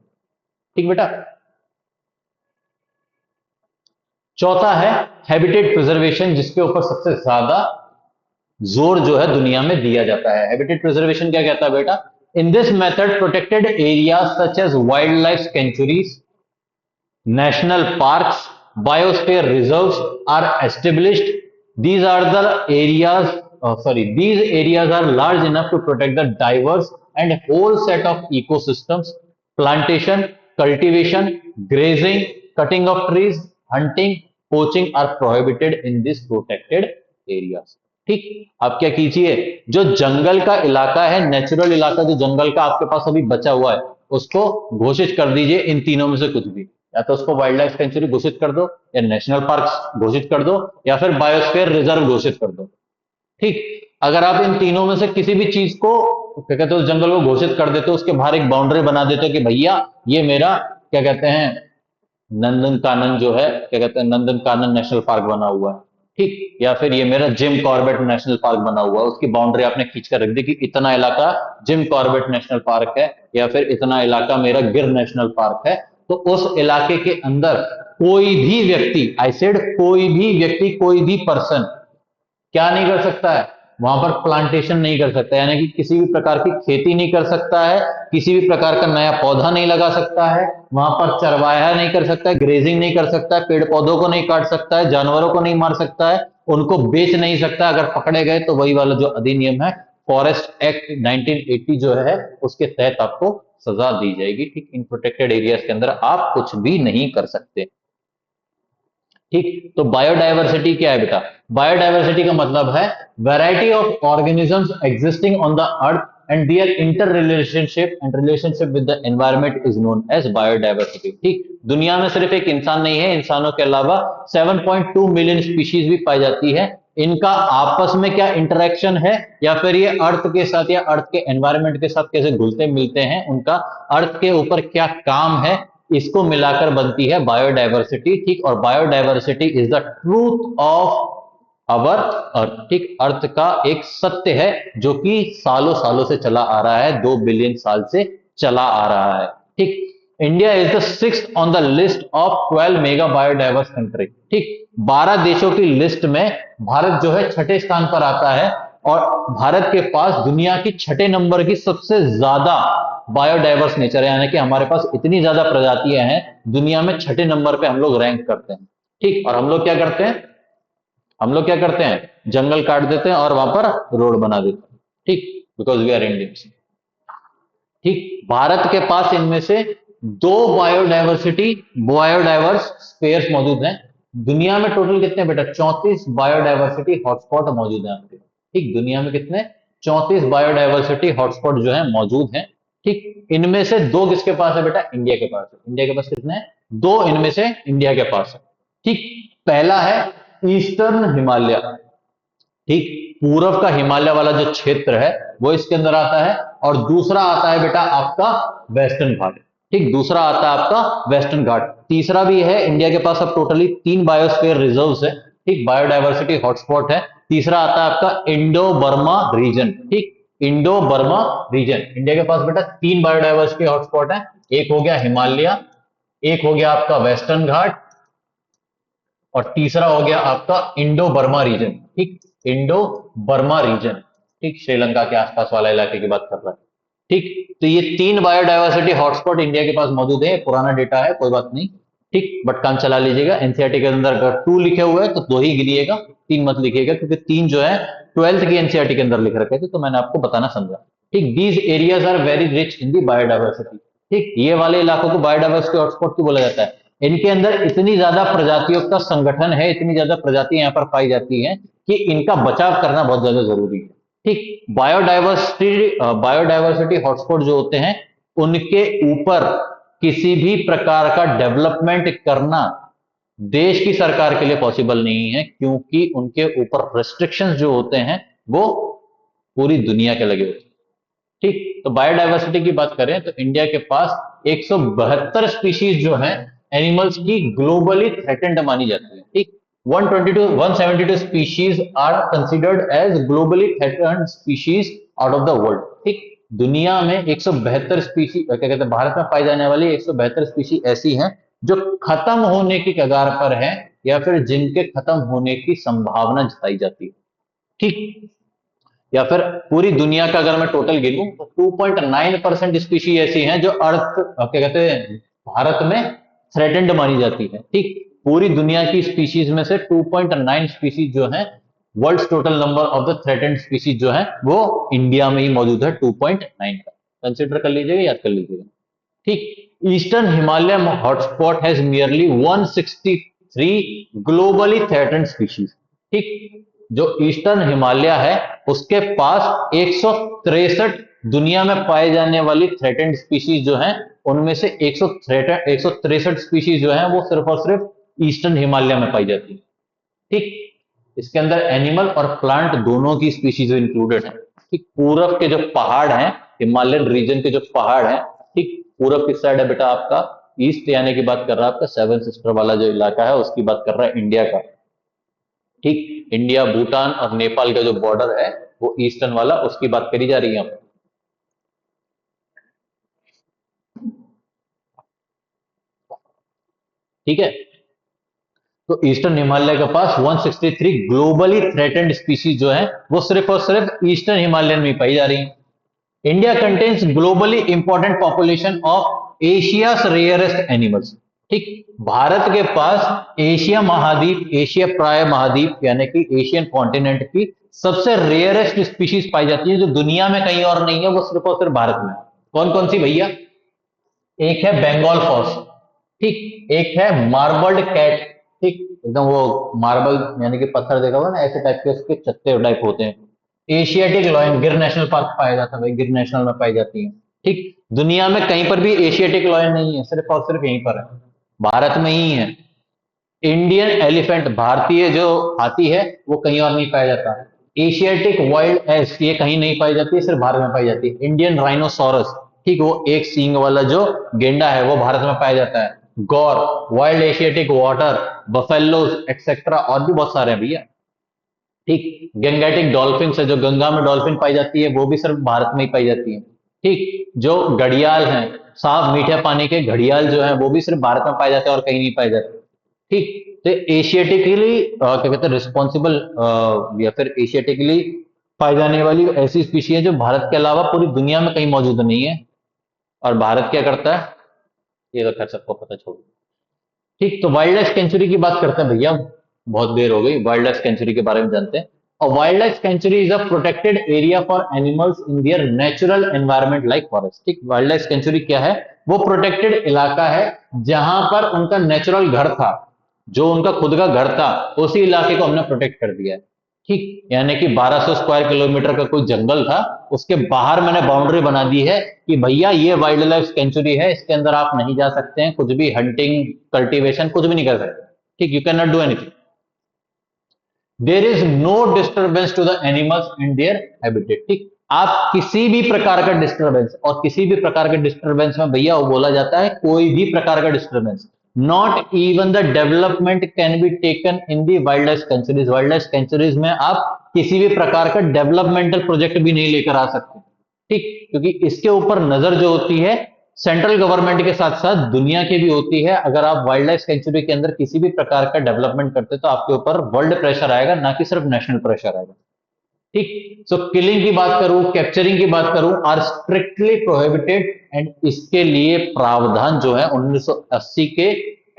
[SPEAKER 1] ठीक बेटा। चौथा है हैबिटेट प्रिजर्वेशन, जिसके ऊपर सबसे ज्यादा जोर जो है दुनिया में दिया जाता है। हैबिटेट प्रिजर्वेशन क्या कहता है बेटा? In this method protected area such as wild life sanctuaries, national parks, biosphere reserves are established. These are the areas, these areas are large enough to protect the diverse and whole set of ecosystems. Plantation, cultivation, grazing, cutting of trees, hunting, poaching are prohibited in these protected areas. ठीक, आप क्या कीजिए, जो जंगल का इलाका है, natural इलाका जो जंगल का आपके पास अभी बचा हुआ है, उसको घोषित कर दीजिए इन तीनों में से कुछ भी। या तो उसको वाइल्ड लाइफ सेंचुरी घोषित कर दो, या नेशनल पार्क घोषित कर दो, या फिर बायोस्फीयर रिजर्व घोषित कर दो। ठीक, अगर आप इन तीनों में से किसी भी चीज को क्या कहते हो, जंगल को घोषित कर देते हो, उसके बाहर एक बाउंड्री बना देते हो कि भैया ये मेरा क्या कहते हैं, नंदन कानन जो है, क्या कहते हैं, नंदन कानन नेशनल पार्क बना हुआ है। ठीक, या फिर ये मेरा जिम कॉर्बेट नेशनल पार्क बना हुआ है, उसकी बाउंड्री आपने खींच कर रख दी कि इतना इलाका जिम कॉर्बेट नेशनल पार्क है, या फिर इतना इलाका मेरा गिर नेशनल पार्क है। तो उस इलाके के अंदर कोई भी व्यक्ति, आई सेड कोई भी व्यक्ति, कोई भी पर्सन क्या नहीं कर सकता है, वहां पर प्लांटेशन नहीं कर सकता, यानी कि किसी भी प्रकार की खेती नहीं कर सकता है, किसी भी प्रकार का नया पौधा नहीं लगा सकता है, वहां पर चरवाहा नहीं कर सकता है, ग्रेजिंग नहीं कर सकता है, पेड़ पौधों को नहीं काट सकता है, जानवरों को नहीं मार सकता है, उनको बेच नहीं सकता। अगर पकड़े गए तो वही वाला जो अधिनियम है फॉरेस्ट एक्ट 1980 जो है उसके तहत आपको सजा दी जाएगी। ठीक, इन प्रोटेक्टेड एरियाज के अंदर आप कुछ भी नहीं कर सकते। ठीक, तो बायोडायवर्सिटी क्या है बेटा? बायोडायवर्सिटी का मतलब है variety of organisms existing on the earth and their inter relationship and relationship with the environment is known as biodiversity. ठीक, दुनिया में सिर्फ एक इंसान नहीं है, इंसानों के अलावा 7.2 मिलियन स्पीशीज भी पाई जाती है। इनका आपस में क्या इंटरेक्शन है, या फिर ये अर्थ के साथ या अर्थ के एनवायरनमेंट के साथ कैसे घुलते मिलते हैं, उनका अर्थ के ऊपर क्या काम है, इसको मिलाकर बनती है बायोडायवर्सिटी। ठीक, और biodiversity is the truth of our earth. ठीक, अर्थ का एक सत्य है जो कि सालों सालों से चला आ रहा है, 2 बिलियन साल से चला आ रहा है। ठीक, India is the sixth on the list of 12 mega biodiverse country. ठीक, 12 देशों की लिस्ट में भारत जो है छठे स्थान पर आता है, और भारत के पास दुनिया की छठे नंबर की सबसे ज्यादा बायोडाइवर्स नेचर है, यानी कि हमारे पास इतनी ज्यादा प्रजातियां हैं, दुनिया में छठे नंबर पे हम लोग रैंक करते हैं। ठीक, और हम लोग क्या करते हैं? हम लोग क्या करते हैं? जंगल काट देते हैं और वहां पर रोड बना देते हैं। ठीक, बिकॉज वी आर इंडियंस। ठीक, भारत के पास इनमें से दो बायोडाइवर्स स्पेयर्स मौजूद हैं। दुनिया में टोटल कितने बेटा? 34 बायोडाइवर्सिटी हॉटस्पॉट मौजूद हैं आपके। ठीक, दुनिया में कितने? 34 बायोडाइवर्सिटी हॉटस्पॉट जो है मौजूद हैं। ठीक, इनमें से दो किसके पास है बेटा? इंडिया के पास है। इंडिया के पास कितने हैं? दो इनमें से इंडिया के पास है। ठीक, पहला है ईस्टर्न हिमालय। ठीक, पूरब का हिमालय वाला जो क्षेत्र है वो इसके अंदर आता है, और दूसरा आता है बेटा आपका वेस्टर्न घाट। ठीक, दूसरा आता है आपका वेस्टर्न घाट। तीसरा भी है इंडिया के पास, अब टोटली 3 बायोस्फीयर रिजर्व्स है। ठीक, बायोडायवर्सिटी हॉटस्पॉट है। तीसरा आता है आपका इंडो बर्मा रीजन। ठीक, इंडो बर्मा रीजन, इंडिया के पास बेटा 3 बायोडायवर्सिटी हॉटस्पॉट है। एक हो गया हिमालय, एक हो गया आपका वेस्टर्न घाट, और तीसरा हो गया आपका इंडो बर्मा रीजन। ठीक, इंडो बर्मा रीजन। ठीक, श्रीलंका के आसपास वाला इलाके की बात कर रहा है। ठीक, तो ये 3 बायोडायवर्सिटी हॉटस्पॉट इंडिया के पास मौजूद है। पुराना डेटा है, कोई बात नहीं। ठीक, बट काम चला लीजिएगा। एनसीईआरटी के अंदर अगर 2 लिखे हुए हैं तो 2 ही गिनिएगा, 3 मत लिखिएगा, क्योंकि 3 जो है 12th की एनसीईआरटी के अंदर लिख रखे थे, तो मैंने आपको बताना समझा। ठीक, these areas are very rich in the biodiversity. ठीक, ये वाले इलाकों को बायोडायवर्सिटी हॉटस्पॉट क्यों बोला जाता है? इनके अंदर इतनी ज्यादा प्रजातियों का संगठन है, इतनी ज्यादा प्रजातियां यहाँ पर पाई जाती हैं कि इनका बचाव करना बहुत ज्यादा जरूरी है। ठीक, बायोडायवर्सिटी हॉटस्पॉट जो होते हैं उनके ऊपर किसी भी प्रकार का डेवलपमेंट करना देश की सरकार के लिए पॉसिबल नहीं है, क्योंकि उनके ऊपर रेस्ट्रिक्शंस जो होते हैं वो पूरी दुनिया के लगे होते हैं। ठीक, तो बायोडायवर्सिटी की बात करें तो इंडिया के पास 172 स्पीशीज जो है एनिमल्स की ग्लोबली थ्रेटेंड मानी जाती है। ठीक, 172 species are considered as globally threatened species out of the world. ठीक, दुनिया में 172 स्पीशीज, क्या कहते हैं, भारत में पाई जाने वाली 172 स्पीशीज ऐसी हैं जो खत्म होने की कगार पर है, या फिर जिनके खत्म होने की संभावना जताई जाती है। ठीक, या फिर पूरी दुनिया का अगर मैं टोटल गिनूं तो 2.9% स्पीशी ऐसी हैं जो अर्थ, क्या कहते हैं, भारत में थ्रेटेंड मानी जाती है। ठीक, पूरी दुनिया की स्पीशीज में से 2.9 स्पीशीज जो है, world total number of the threatened species जो है वो इंडिया में ही मौजूद है 2.9 का। कंसिडर कर लीजिएगा, याद कर लीजिएगा। ठीक, eastern Himalaya hotspot has nearly 163 globally threatened species. ठीक, जो ईस्टर्न हिमालय है उसके पास 163 दुनिया में पाए जाने वाली थ्रेटेंड स्पीशीज जो हैं, उनमें से 163 स्पीशीज जो हैं वो सिर्फ और सिर्फ ईस्टर्न हिमालय में पाई जाती है। ठीक, इसके अंदर एनिमल और प्लांट दोनों की स्पीशीज इंक्लूडेड है। ठीक, पूरब के जो पहाड़ हैं, हिमालयन रीजन के जो पहाड़ हैं, ठीक, पूरब किस साइड है बेटा आपका? ईस्ट, यानी की बात कर रहा है आपका सेवन सिस्टर वाला जो इलाका है, उसकी बात कर रहा है इंडिया का। ठीक, इंडिया, भूटान और नेपाल का जो बॉर्डर है वो ईस्टर्न वाला, उसकी बात करी जा रही है। ठीक है, तो ईस्टर्न हिमालय के पास 163 ग्लोबली थ्रेटेंड स्पीशीज जो है वो सिर्फ और सिर्फ ईस्टर्न हिमालयन में पाई जा रही है। India contains globally important population of Asia's rarest animals. ठीक, भारत के पास एशिया महाद्वीप, एशिया प्राय महाद्वीप यानी कि एशियन कॉन्टिनेंट की सबसे रेयरेस्ट स्पीशीज पाई जाती है जो दुनिया में कहीं और नहीं है, वो सिर्फ और सिर्फ भारत में। कौन कौन सी भैया? एक है बंगाल फॉस, ठीक, एक है मार्बल्ड कैट, ठीक, एकदम वो मार्बल यानी कि पत्थर देखा हुआ ना, ऐसे टाइप के उसके चत्ते टाइप होते हैं। एशियाटिक लॉयन, गिर नेशनल पार्क पाया जाता है भाई, गिर नेशनल में पाई जाती है। ठीक, दुनिया में कहीं पर भी एशियाटिक लॉयन नहीं है, सिर्फ और सिर्फ यहीं पर है, भारत में ही है। इंडियन एलिफेंट, भारतीय जो हाथी है वो कहीं और नहीं पाया जाता। एशियाटिक वाइल्ड एस, ये कहीं नहीं पाई जाती है, सिर्फ भारत में पाई जाती है। इंडियन राइनोसोरस, ठीक, वो एक सींग वाला जो गेंडा है वो भारत में पाया जाता है। Gaur, wild Asiatic water, buffaloes etcetera, और भी बहुत सारे हैं भैया। ठीक, गंगेटिक डॉल्फिन है, जो गंगा में डॉल्फिन पाई जाती है वो भी सिर्फ भारत में ही पाई जाती है। ठीक, जो घड़ियाल हैं, साफ मीठे पानी के घड़ियाल जो है वो भी सिर्फ भारत में पाए जाते हैं और कहीं नहीं पाए जाते। ठीक, तो एशियाटिकली क्या कहते हैं रिस्पॉन्सिबल या फिर एशियाटिकली पाई जाने वाली ऐसी स्पीशी है जो भारत के अलावा पूरी दुनिया में कहीं मौजूद नहीं है। और भारत क्या करता है ये तो खैर सबको पता छोड़। ठीक, तो वाइल्ड लाइफ सेंचुरी की बात करते हैं भैया, बहुत देर हो गई, वाइल्ड लाइफ सेंचुरी के बारे में जानते हैं। और wild life sanctuary is a protected area for animals in there natural environment like forest. ठीक, वाइल्ड लाइफ सेंचुरी क्या है? वो प्रोटेक्टेड इलाका है जहां पर उनका नेचुरल घर था, जो उनका खुद का घर था, उसी इलाके को हमने प्रोटेक्ट कर दिया है। ठीक, यानी कि 1200 स्क्वायर किलोमीटर का कोई जंगल था, उसके बाहर मैंने बाउंड्री बना दी है कि भैया ये वाइल्ड लाइफ सेंचुरी है, इसके अंदर आप नहीं जा सकते हैं, कुछ भी हंटिंग कल्टीवेशन कुछ भी नहीं कर सकते। ठीक, you can not do anything. There is no disturbance to the animals in their habitat. ठीक, आप किसी भी प्रकार का डिस्टर्बेंस, और किसी भी प्रकार के डिस्टर्बेंस में भैया वो बोला जाता है कोई भी प्रकार का disturbance, not even the development can be taken in the wild life sanctuaries. Wild life sanctuaries में आप किसी भी प्रकार का डेवलपमेंटल प्रोजेक्ट भी नहीं लेकर आ सकते। ठीक, क्योंकि इसके ऊपर नजर जो होती है सेंट्रल गवर्नमेंट के साथ साथ दुनिया की भी होती है। अगर आप वाइल्ड लाइफ सेंचुरी के अंदर किसी भी प्रकार का डेवलपमेंट करते तो आपके ऊपर वर्ल्ड प्रेशर आएगा, ना कि सिर्फ नेशनल प्रेशर आएगा। ठीक, सो किलिंग की बात करूं, कैप्चरिंग की बात करूं, आर स्ट्रिक्टली प्रोहिबिटेड, एंड इसके लिए प्रावधान जो है 1980 के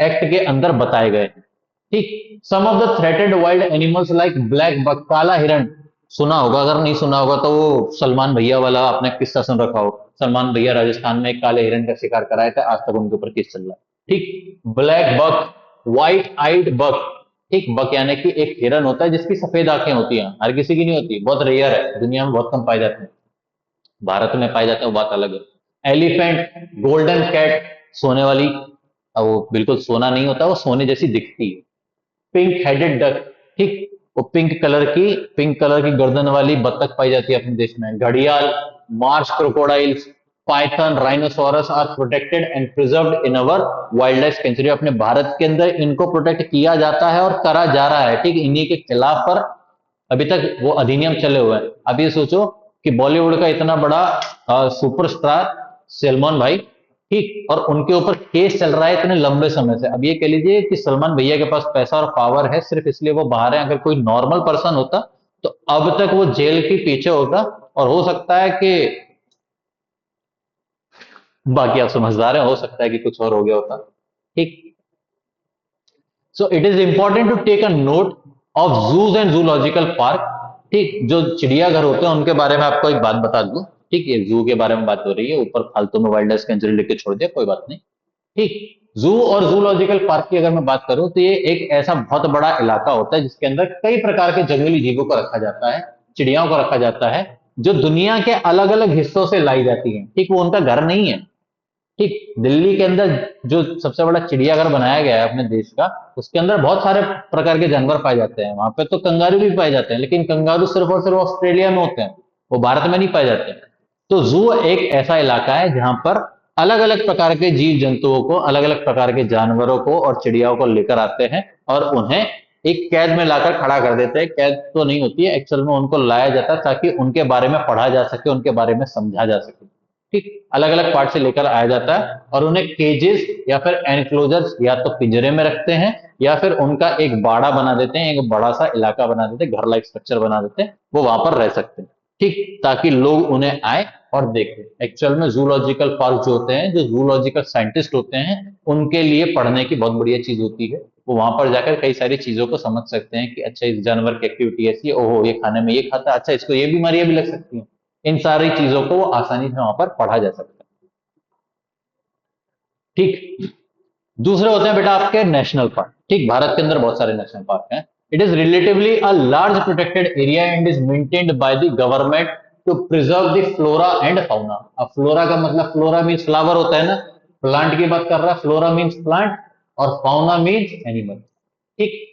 [SPEAKER 1] एक्ट के अंदर बताए गए हैं। ठीक, some of the threatened wild animals like blackbuck, काला हिरण, सुना होगा, अगर नहीं सुना होगा तो वो सलमान भैया वाला आपने किस्सा सुन रखा हो। सलमान भैया राजस्थान में एक काले हिरण का शिकार कराया था, आज तक उनके ऊपर केस चल रहा है। ठीक, ब्लैक बक, व्हाइट आइड बक। ठीक, बक यानी कि एक हिरन होता है जिसकी सफेद आंखें होती हैं, हर किसी की नहीं होती, बहुत रेयर है, दुनिया में बहुत कम पाए जाते हैं, भारत में पाए जाते हैं, बात अलग है। एलिफेंट, गोल्डन कैट, सोने वाली, अब वो बिल्कुल सोना नहीं होता, वो सोने जैसी दिखती है। पिंक हेडेड डक, ठीक, वो पिंक कलर की गर्दन वाली बत्तख पाई जाती है अपने देश में। घड़ियाल, marsh crocodiles, python, rhinoceros are protected and preserved in our wild life sanctuary. अपने भारत के अंदर इनको प्रोटेक्ट किया जाता है और करा जा रहा है। ठीक, इन्हीं के खिलाफ पर अभी तक वो अधिनियम चले हुए हैं। अब ये सोचो कि बॉलीवुड का इतना बड़ा सुपरस्टार सलमान भाई, ठीक, और उनके ऊपर केस चल रहा है इतने लंबे समय से। अब ये कह लीजिए कि सलमान भैया के पास पैसा और पावर है, सिर्फ इसलिए वो बाहर है। अगर कोई नॉर्मल पर्सन होता तो अब तक वो जेल के पीछे होता, और हो सकता है कि बाकी आप समझदार हैं, हो सकता है कि कुछ और हो गया होता। ठीक, so it is important to take a note of zoos and zoological park. ठीक, जो चिड़ियाघर होते हैं उनके बारे में आपको एक बात बता दूं। ठीक, ये जू के बारे में बात हो रही है, ऊपर फालतू में वाइल्ड लाइफ सेंचुरी लिख के छोड़ दिया, कोई बात नहीं। ठीक, जू और जूलॉजिकल पार्क की अगर मैं बात करूं तो ये एक ऐसा बहुत बड़ा इलाका होता है जिसके अंदर कई प्रकार के जंगली जीवों को रखा जाता है, चिड़ियाओं को रखा जाता है, जो दुनिया के अलग अलग हिस्सों से लाई जाती है। ठीक, वो उनका घर नहीं है। ठीक, दिल्ली के अंदर जो सबसे बड़ा चिड़ियाघर बनाया गया है अपने देश का, उसके अंदर बहुत सारे प्रकार के जानवर पाए जाते हैं। वहां पे तो कंगारू भी पाए जाते हैं, लेकिन कंगारू सिर्फ और सिर्फ ऑस्ट्रेलिया में होते हैं, वो भारत में नहीं पाए जाते। तो जू एक ऐसा इलाका है जहां पर अलग अलग प्रकार के जीव जंतुओं को, अलग अलग प्रकार के जानवरों को और चिड़ियाओं को लेकर आते हैं और उन्हें एक कैद में लाकर खड़ा कर देते हैं। कैद तो नहीं होती है एक्चुअल में, उनको लाया जाता है ताकि उनके बारे में पढ़ा जा सके, उनके बारे में समझा जा सके। ठीक, अलग अलग पार्ट से लेकर आया जाता है और उन्हें केजेस या फिर एनक्लोजर्स या तो पिंजरे में रखते हैं या फिर उनका एक बाड़ा बना देते हैं, एक बड़ा सा इलाका बना देते हैं, घर लाइक स्ट्रक्चर बना देते हैं, वो वहां पर रह सकते हैं। ठीक, ताकि लोग उन्हें आए और देखें। एक्चुअल में जूलॉजिकल पार्क जो होते हैं, जो जूलॉजिकल साइंटिस्ट होते हैं, उनके लिए पढ़ने की बहुत बढ़िया चीज होती है। वो वहां पर जाकर कई सारी चीजों को समझ सकते हैं कि अच्छा इस जानवर की एक्टिविटी ऐसी है, ओहो ये खाने में ये खाता है, अच्छा इसको ये बीमारियां भी लग सकती हैं। इन सारी चीजों को वो आसानी से वहां पर पढ़ा जा सकता है। ठीक, दूसरे होते हैं बेटा आपके नेशनल पार्क। ठीक, भारत के अंदर बहुत सारे नेशनल पार्क हैं। It is relatively a large protected area and is maintained by the government to preserve the flora and fauna. अब फ्लोरा का मतलब, फ्लोरा मीन्स फ्लावर होता है ना, प्लांट की बात कर रहा है, फ्लोरा मीन्स प्लांट और फाउना मीन्स एनिमल। ठीक,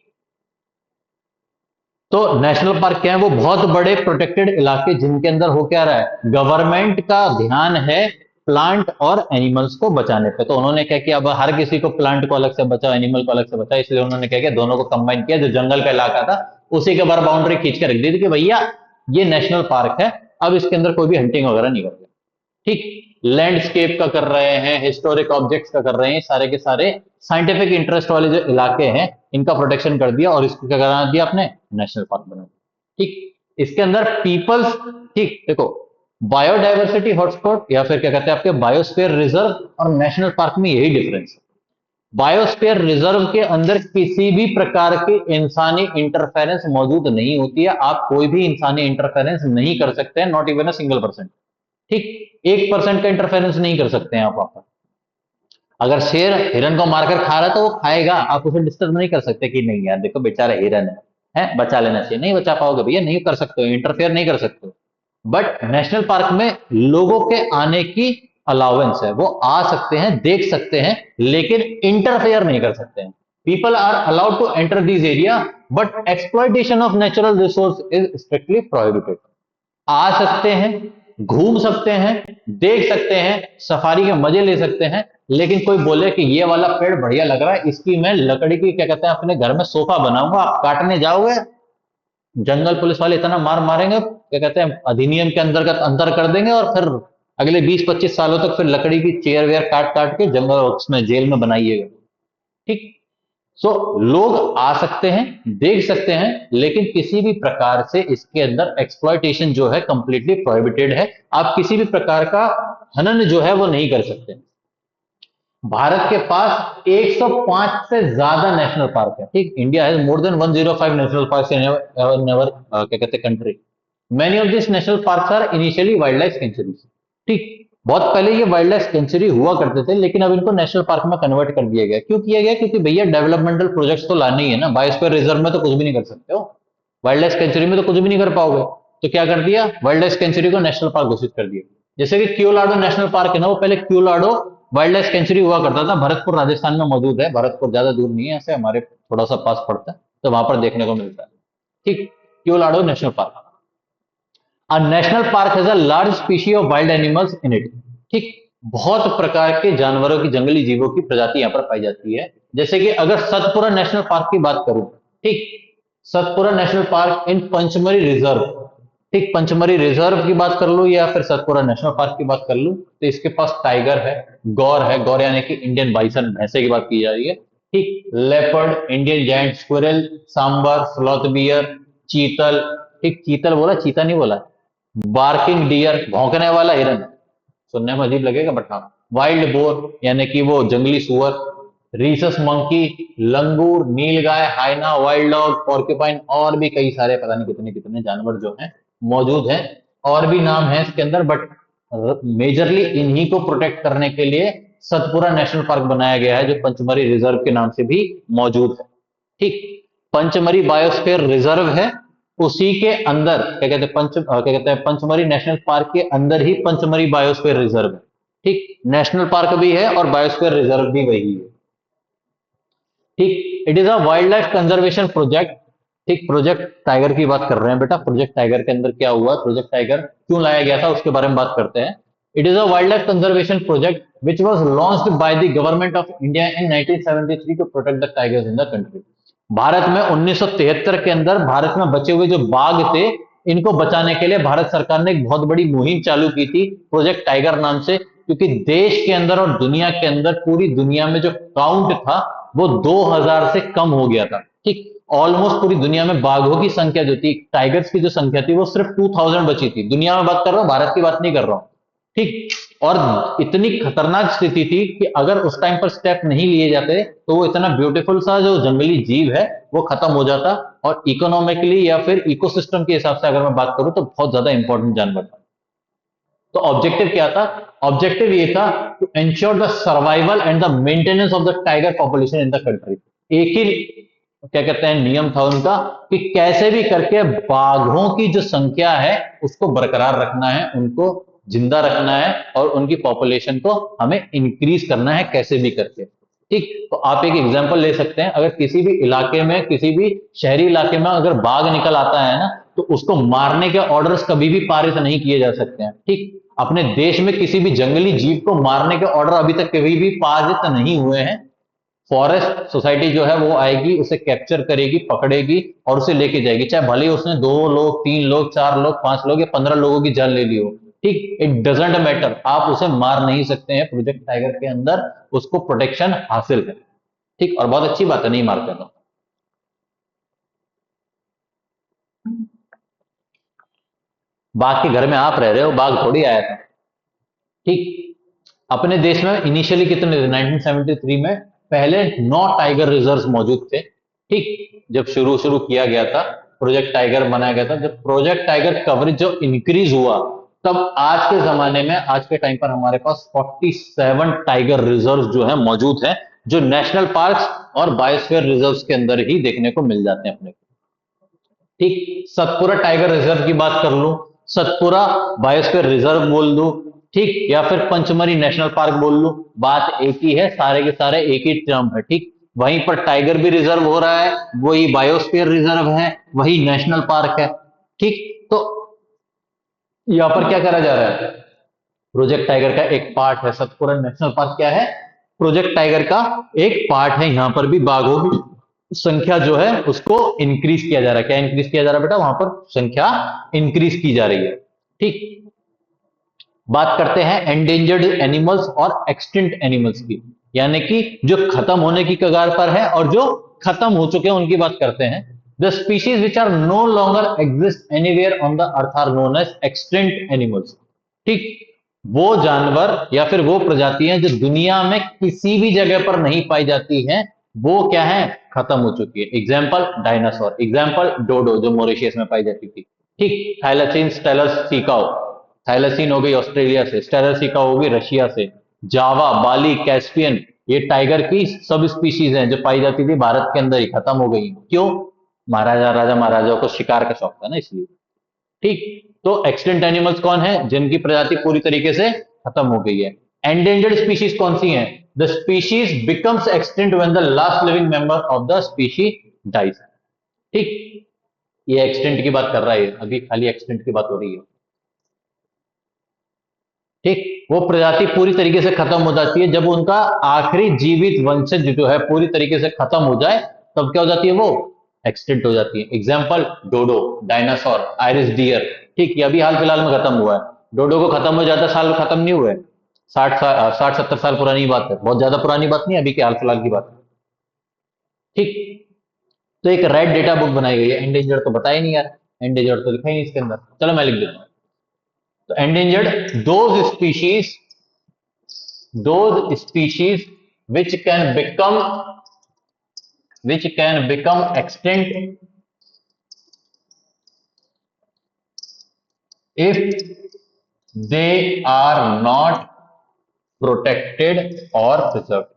[SPEAKER 1] तो नेशनल पार्क क्या है, वो बहुत बड़े प्रोटेक्टेड इलाके जिनके अंदर हो क्या रहा है, गवर्नमेंट का ध्यान है प्लांट और एनिमल्स को बचाने पे। तो उन्होंने क्या किया, अब हर किसी को प्लांट को अलग से बचाओ, एनिमल को अलग से बचाओ, इसलिए उन्होंने क्या किया, दोनों को कंबाइन किया। जो जंगल का इलाका था उसी के बाहर बाउंड्री खींच के रख दी थी कि भैया ये नेशनल पार्क है, अब इसके अंदर कोई भी हंटिंग वगैरह नहीं करते। ठीक, लैंडस्केप का कर रहे हैं, हिस्टोरिक ऑब्जेक्ट्स का कर रहे हैं, सारे के सारे साइंटिफिक इंटरेस्ट वाले जो इलाके हैं इनका प्रोटेक्शन कर दिया और इसको क्या करा दिया आपने, नेशनल पार्क बना दिया। ठीक, इसके अंदर पीपल्स, ठीक देखो, बायोडाइवर्सिटी हॉटस्पॉट या फिर क्या कहते हैं आपके बायोस्फीयर रिजर्व और नेशनल पार्क में यही डिफरेंस है। बायोस्फीयर रिजर्व के अंदर किसी भी प्रकार की इंसानी इंटरफेरेंस मौजूद नहीं होती है। आप कोई भी इंसानी इंटरफेरेंस नहीं कर सकते हैं, not even a single percent. ठीक, 1% का इंटरफेरेंस नहीं कर सकते हैं आप वहां पर। अगर शेर हिरन को मारकर खा रहा है तो वो खाएगा, आप उसे डिस्टर्ब नहीं कर सकते कि नहीं यार देखो बेचारा हिरन है, बचा लेना चाहिए। नहीं बचा पाओगे भैया, नहीं कर सकते हो, इंटरफेयर नहीं कर सकते हो। बट नेशनल पार्क में लोगों के आने की अलाउंस है, वो आ सकते हैं, देख सकते हैं, लेकिन इंटरफेयर नहीं कर सकते हैं। People are allowed to enter this area but exploitation of natural resource is strictly prohibited. आ सकते हैं, घूम सकते हैं, देख सकते हैं, सफारी के मजे ले सकते हैं, लेकिन कोई बोले कि ये वाला पेड़ बढ़िया लग रहा है, इसकी मैं लकड़ी की क्या कहते हैं अपने घर में सोफा बनाऊंगा, आप काटने जाओगे, जंगल पुलिस वाले इतना मार मारेंगे, क्या कहते हैं अधिनियम के अंतर्गत अंतर कर देंगे और फिर अगले 20-25 सालों तक फिर लकड़ी की चेयर वेयर काट काट के जंगल उसमें जेल में बनाइएगा। ठीक, सो लोग आ सकते हैं, देख सकते हैं, लेकिन किसी भी प्रकार से इसके अंदर एक्सप्लॉइटेशन जो है कंप्लीटली प्रोहिबिटेड है। आप किसी भी प्रकार का हनन जो है वो नहीं कर सकते। भारत के पास 105 से ज्यादा नेशनल पार्क है। ठीक, India has more than 105 national park in never क्या कहते हैं country. Many of this national parks are initially wild life sanctuaries. ठीक, बहुत पहले ये वाइल्ड लाइफ सेंचुरी हुआ करते थे, लेकिन अब इनको नेशनल पार्क में कन्वर्ट कर दिया गया। क्यों किया गया, क्योंकि भैया डेवलपमेंटल प्रोजेक्ट्स तो लाने ही है ना। बायोस्फीयर रिजर्व में तो कुछ भी नहीं कर सकते हो, वाइल्ड लाइफ सेंचुरी में तो कुछ भी नहीं कर पाओगे, तो क्या कर दिया, वाइल्ड लाइफ सेंचुरी को नेशनल पार्क घोषित कर दिया। जैसे कि क्यूलाडो नेशनल पार्क है ना, वो पहले क्यूलाडो वाइल्ड लाइफ सेंचुरी हुआ करता था, भरतपुर राजस्थान में मौजूद है। भरतपुर ज्यादा दूर नहीं है ऐसे, हमारे थोड़ा सा पास पड़ता है, तो वहां पर देखने को मिलता है। ठीक, Keoladeo national park. A national park has a large species of wild animals in it। ठीक, बहुत प्रकार के जानवरों की, जंगली जीवों की प्रजाति यहाँ पर पाई जाती है। जैसे कि अगर सतपुरा नेशनल पार्क की बात करूं, ठीक, सतपुरा नेशनल पार्क इन पंचमरी रिजर्व। ठीक, पंचमरी रिजर्व की बात कर लूं या फिर सतपुरा नेशनल पार्क की बात कर लूं, तो इसके पास टाइगर है, गौर यानी कि इंडियन बाइसन भैंसे की बात की जा रही है। ठीक, leopard, Indian giant squirrel, sambar, sloth bear, chital. ठीक, चीतल बोला, चीता नहीं बोला, बार्किंग डियर, भौंकने वाला हिरन। सुनने में अजीब लगेगा बट हाँ। वाइल्ड बोर यानी कि वो जंगली सुअर, रीसस मंकी, लंगूर, नीलगाय, हाइना, वाइल्ड डॉग, पोर्क्यूपाइन, और भी कई सारे पता नहीं कितने कितने जानवर जो हैं मौजूद हैं। और भी नाम है इसके अंदर, बट मेजरली इन्हीं को प्रोटेक्ट करने के लिए सतपुरा नेशनल पार्क बनाया गया है, जो पंचमरी रिजर्व के नाम से भी मौजूद है। ठीक, पंचमरी बायोस्फीयर रिजर्व है, उसी के अंदर क्या कहते हैं क्या कहते हैं पंचमरी नेशनल पार्क के अंदर ही पंचमरी बायोस्फीयर रिजर्व है। ठीक, नेशनल पार्क भी है और बायोस्फीयर रिजर्व भी वही है। ठीक, it is a wildlife conservation project. ठीक, प्रोजेक्ट टाइगर की बात कर रहे हैं बेटा। प्रोजेक्ट टाइगर के अंदर क्या हुआ, प्रोजेक्ट टाइगर क्यों लाया गया था उसके बारे में बात करते हैं। It is a wildlife conservation project which was launched by the government of India in 1973 to protect the tigers in the country. Bharat में 1973 के अंदर भारत में बचे हुए जो बाघ थे, इनको बचाने के लिए भारत सरकार ने एक बहुत बड़ी मुहिम चालू की थी प्रोजेक्ट टाइगर नाम से, क्योंकि देश के अंदर और दुनिया के अंदर, पूरी दुनिया में जो काउंट था वो 2000 से कम हो गया था। ठीक, ऑलमोस्ट पूरी दुनिया में बाघों की संख्या जो थी, टाइगर्स की जो संख्या थी वो सिर्फ 2000 बची थी। दुनिया में बात कर रहा हूं, भारत की बात नहीं कर रहा हूं। ठीक, और इतनी खतरनाक स्थिति थी कि अगर उस टाइम पर स्टेप नहीं लिए जाते तो वो इतना ब्यूटीफुल सा जो जंगली जीव है वो खत्म हो जाता, और इकोनॉमिकली या फिर इकोसिस्टम के हिसाब से अगर मैं बात करूं तो बहुत ज्यादा इंपॉर्टेंट जानवर था। तो ऑब्जेक्टिव क्या था? ऑब्जेक्टिव ये था to ensure the survival and the maintenance of the tiger population in the country. एक ही क्या कहते हैं नियम था उनका कि कैसे भी करके बाघों की जो संख्या है उसको बरकरार रखना है, उनको जिंदा रखना है, और उनकी पॉपुलेशन को हमें इंक्रीज करना है कैसे भी करके। ठीक, तो आप एक एग्जांपल ले सकते हैं, अगर किसी भी इलाके में, किसी भी शहरी इलाके में अगर बाघ निकल आता है ना, तो उसको मारने के ऑर्डर्स कभी भी पारित नहीं किए जा सकते हैं। ठीक, अपने देश में किसी भी जंगली जीव को मारने के ऑर्डर अभी तक कभी भी पारित नहीं हुए हैं। फॉरेस्ट सोसाइटी जो है वो आएगी, उसे कैप्चर करेगी, पकड़ेगी और उसे लेके जाएगी, चाहे भले ही उसने 2 लोग, 3 लोग, 4 लोग, 5 लोग या 15 लोगों की जान ले ली हो। ठीक, इट डजेंट मैटर, आप उसे मार नहीं सकते हैं। प्रोजेक्ट टाइगर के अंदर उसको प्रोटेक्शन हासिल है। ठीक, और बहुत अच्छी बात है, नहीं मारते तो। बाघ के घर में आप रह रहे हो, बाघ थोड़ी आया था। ठीक, अपने देश में इनिशियली कितने थे? 1973 में पहले 9 टाइगर रिजर्व्स मौजूद थे। ठीक, जब शुरू शुरू किया गया था, प्रोजेक्ट टाइगर बनाया गया था, जब प्रोजेक्ट टाइगर कवरेज जो इंक्रीज हुआ, तब आज के जमाने में, आज के टाइम पर हमारे पास 47 टाइगर रिजर्व जो है मौजूद है, जो नेशनल पार्क्स और बायोस्फीयर रिजर्व्स के अंदर ही देखने को मिल जाते हैं अपने को। ठीक, सतपुरा टाइगर रिजर्व की बात कर लूं, सतपुरा बायोस्फीयर रिजर्व बोल दूं, ठीक, या फिर पंचमरी नेशनल पार्क बोल लूं, बात एक ही है, सारे के सारे एक ही टर्म है। ठीक, वहीं पर टाइगर भी रिजर्व हो रहा है, वही बायोस्फीयर रिजर्व है, वही नेशनल पार्क है। ठीक, तो यहां पर क्या करा जा रहा है? प्रोजेक्ट टाइगर का एक पार्ट है सतपुरा नेशनल पार्क, क्या है? प्रोजेक्ट टाइगर का एक पार्ट है। यहां पर भी बाघों की संख्या जो है उसको इंक्रीज किया जा रहा है। क्या इंक्रीज किया जा रहा है बेटा? वहां पर संख्या इंक्रीज की जा रही है। ठीक, बात करते हैं एंडेंजर्ड एनिमल्स और एक्सटिंक्ट एनिमल्स की, यानी कि जो खत्म होने की कगार पर है और जो खत्म हो चुके हैं उनकी बात करते हैं। The species which are no longer exist anywhere on the earth are known as extinct animals. ठीक, वो जानवर या फिर वो प्रजातियां जो दुनिया में किसी भी जगह पर नहीं पाई जाती हैं, वो क्या है? खत्म हो चुकी है। एग्जाम्पल डायनासोर, एग्जाम्पल डोडो जो मॉरिशियस में पाई जाती थी। ठीक, थाइलैसिन स्टेलस सिकाओ, थाइलैसिन हो गई ऑस्ट्रेलिया से, स्टेलस सिकाओ होगी रशिया से, जावा, बाली, कैस्पियन, ये टाइगर की सब स्पीशीज हैं जो पाई जाती थी भारत के अंदर ही खत्म हो गई। क्यों? महाराजा, राजा महाराजाओं को शिकार का शौक था ना, इसलिए। ठीक, तो एक्सटिंक्ट एनिमल्स कौन है? जिनकी प्रजाति पूरी तरीके से खत्म हो गई है। एंडेंजर्ड स्पीशीज कौन सी हैं? The species becomes extinct when the last living member of the species dies. ठीक, ये एक्सटिंक्ट की बात कर रहा है, अभी खाली एक्सटिंक्ट की बात हो रही है। ठीक, वो प्रजाति पूरी तरीके से खत्म हो जाती है जब उनका आखिरी जीवित वंशज जो है पूरी तरीके से खत्म हो जाए, तब क्या हो जाती है? वो एक्सटिंक्ट हो जाती है। Example dodo, dinosaur, Irish deer. ठीक, ये अभी हाल फिलहाल में खत्म हुआ है। डोडो को खत्म हो जाता साल खत्म नहीं हुए, 60-70 साल पुरानी बात है, बहुत ज्यादा पुरानी बात नहीं, अभी के हाल फिलहाल की बात है। ठीक, तो एक रेड डेटा बुक बनाई गई है। एंडेंजर तो बताया नहीं यार, एंडेंजर तो लिखा ही नहीं इसके अंदर, चलो मैं लिख देता हूं। तो endangered those species which can become extinct if they are not protected or preserved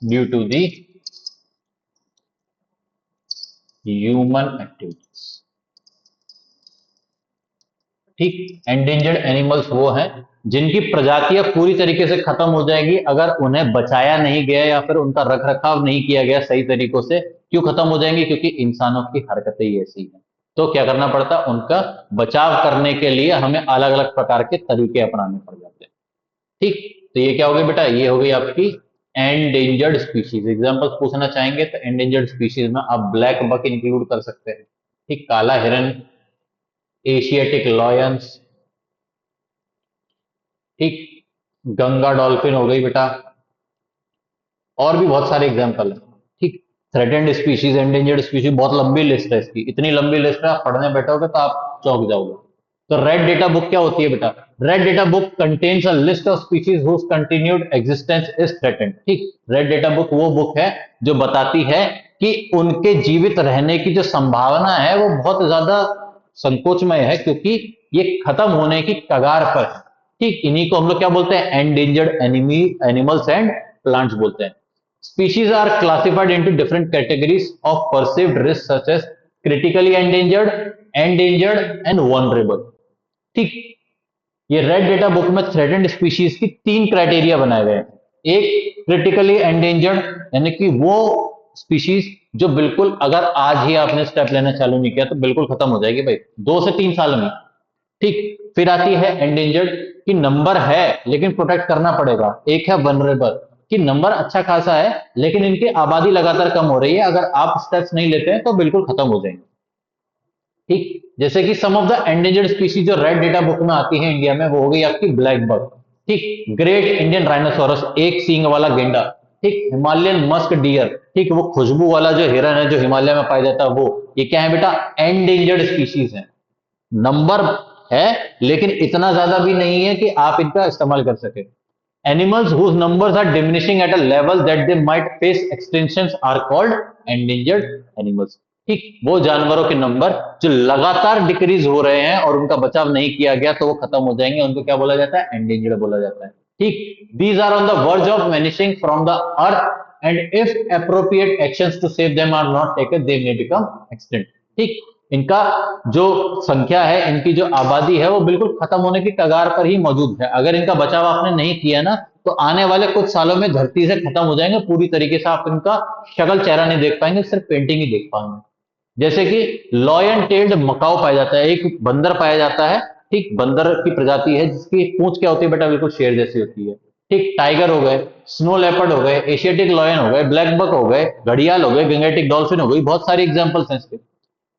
[SPEAKER 1] due to the human activities। ठीक, एंडेंजर्ड एनिमल्स वो हैं जिनकी प्रजातियां पूरी तरीके से खत्म हो जाएगी अगर उन्हें बचाया नहीं गया या फिर उनका रख रखाव नहीं किया गया सही तरीकों से। क्यों खत्म हो जाएंगी? क्योंकि इंसानों की हरकतें ही ऐसी हैं। तो क्या करना पड़ता? उनका बचाव करने के लिए हमें अलग अलग प्रकार के तरीके अपनाने पड़ जाते हैं। ठीक, तो ये क्या हो गई बेटा? ये हो गई आपकी एंडेंजर्ड स्पीशीज, एग्जांपल्स पूछना चाहेंगे तो एंडेंजर्ड स्पीशीज में आप ब्लैक बक इंक्लूड कर सकते हैं, ठीक, काला हिरन, एशियाटिक लॉयंस, ठीक, गंगा डॉल्फिन हो गई बेटा, और भी बहुत सारे एग्जाम्पल है, ठीक। थ्रेटेंड स्पीशीज, एंडेंजर्ड स्पीशीज, बहुत लंबी लिस्ट है इसकी, इतनी लंबी लिस्ट है आप पढ़ने बैठोगे तो आप चौंक जाओगे। तो रेड डेटा बुक क्या होती है बेटा? Red data book contains a list of species whose continued existence is threatened, ठीक। रेड डेटा बुक वो बुक है जो बताती है कि उनके जीवित रहने की जो संभावना है वो बहुत ज्यादा संकोचमय है, क्योंकि ये खत्म होने की कगार पर है, ठीक। इन्हीं को हम लोग क्या बोलते हैं? एंडेंजर्ड एनिमल्स एंड प्लांट्स बोलते हैं। Species are classified into different categories of perceived risk such as critically endangered, endangered and vulnerable, ठीक। ये रेड डेटा बुक में थ्रेटेंड स्पीशीज की 3 क्राइटेरिया बनाए गए हैं। एक क्रिटिकली एंडेंजर्ड, यानी कि वो स्पीशीज जो बिल्कुल अगर आज ही आपने स्टेप लेना चालू नहीं किया तो बिल्कुल खत्म हो जाएगी भाई 2 से 3 साल में, ठीक। फिर आती है एंडेंजर्ड की नंबर है लेकिन प्रोटेक्ट करना पड़ेगा। एक है वनरेबल कि नंबर अच्छा खासा है लेकिन इनकी आबादी लगातार कम हो रही है, अगर आप स्टेप्स नहीं लेते हैं तो बिल्कुल खत्म हो जाएंगे, ठीक। जैसे कि सम ऑफ द एंडेंजर्ड स्पीशीज जो रेड डेटा बुक में आती है इंडिया में, वो हो गई आपकी ब्लैक बक, ठीक, ग्रेट इंडियन राइनोसोरस, एक सींग वाला गेंडा, ठीक, हिमालयन मस्क डियर, ठीक, वो खुशबू वाला जो हिरन है जो हिमालय में पाया जाता है वो, ये क्या है बेटा? एंडेंजर्ड स्पीशीज है। नंबर है लेकिन इतना ज्यादा भी नहीं है कि आप इनका इस्तेमाल कर सके। Animals whose numbers are diminishing at a level that they might face extinction are called endangered animals, ठीक। वो जानवरों के नंबर जो लगातार डिक्रीज हो रहे हैं और उनका बचाव नहीं किया गया तो वो खत्म हो जाएंगे, उनको क्या बोला जाता है? एंडेंजर्ड बोला जाता है, ठीक। These are on the verge of vanishing from the earth and if appropriate actions to save them are not taken they may become extinct, ठीक। इनका जो संख्या है, इनकी जो आबादी है वो बिल्कुल खत्म होने की कगार पर ही मौजूद है। अगर इनका बचाव आपने नहीं किया ना तो आने वाले कुछ सालों में धरती से खत्म हो जाएंगे पूरी तरीके से, आप इनका शक्ल चेहरा नहीं देख पाएंगे, सिर्फ पेंटिंग ही देख पाएंगे। जैसे कि लॉयन टेल्ड मकाऊ पाया जाता है, एक बंदर पाया जाता है, ठीक, बंदर की प्रजाति है जिसकी पूंछ क्या होती है बेटा? बिल्कुल शेर जैसी होती है, ठीक। टाइगर हो गए, स्नो लेपर्ड हो गए, एशियाटिक लॉयन हो गए, ब्लैक बक हो गए, घड़ियाल हो गए, गंगेटिक डॉल्फिन हो गई, बहुत सारी एग्जांपल्स हैं इसके।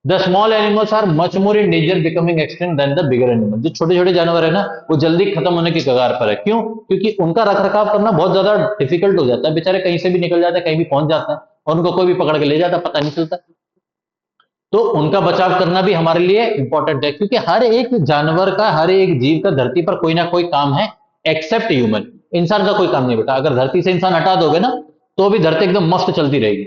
[SPEAKER 1] The small animals are much more in danger becoming extinct than the bigger animal, जो छोटे छोटे जानवर है ना वो जल्दी खत्म होने की कगार पर है। क्यों? क्योंकि उनका रख रखाव करना बहुत ज्यादा डिफिकल्ट हो जाता है, बेचारे कहीं से भी निकल जाते हैं, कहीं भी पहुंच जाते हैं और उनको कोई भी पकड़ के ले जाता है, पता नहीं चलता। तो उनका बचाव करना भी हमारे लिए इंपॉर्टेंट है, क्योंकि हर एक जानवर का, हर एक जीव का धरती पर कोई ना कोई काम है एक्सेप्ट ह्यूमन। इंसान का कोई काम नहीं बेटा, अगर धरती से इंसान हटा दोगे ना तो भी धरती एकदम मस्त चलती रहेगी,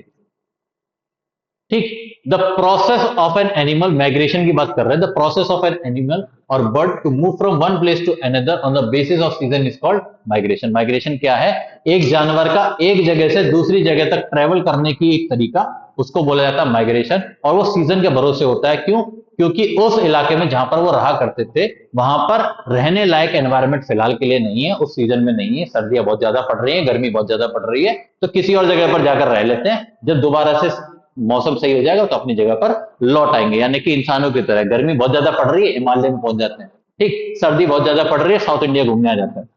[SPEAKER 1] ठीक। The process of an animal, migration की बात कर रहे हैं, the process of an animal और bird to move from one place to another on the basis of season is called migration. Migration क्या है? एक जानवर का एक जगह से दूसरी जगह तक ट्रेवल करने की एक तरीका, उसको बोला जाता है माइग्रेशन, और वो सीजन के भरोसे होता है। क्यों? क्योंकि उस इलाके में जहां पर वो रहा करते थे वहां पर रहने लायक एनवायरनमेंट फिलहाल के लिए नहीं है, उस सीजन में नहीं है, सर्दियां बहुत ज्यादा पड़ रही है, गर्मी बहुत ज्यादा पड़ रही है, तो किसी और जगह पर जाकर रह लेते हैं। जब दोबारा से मौसम सही हो जाएगा तो अपनी जगह पर लौट आएंगे, यानी कि इंसानों की तरह गर्मी बहुत ज्यादा पड़ रही है हिमालय में पहुंच जाते हैं, ठीक, सर्दी बहुत ज्यादा पड़ रही है साउथ इंडिया घूमने आ जाता है।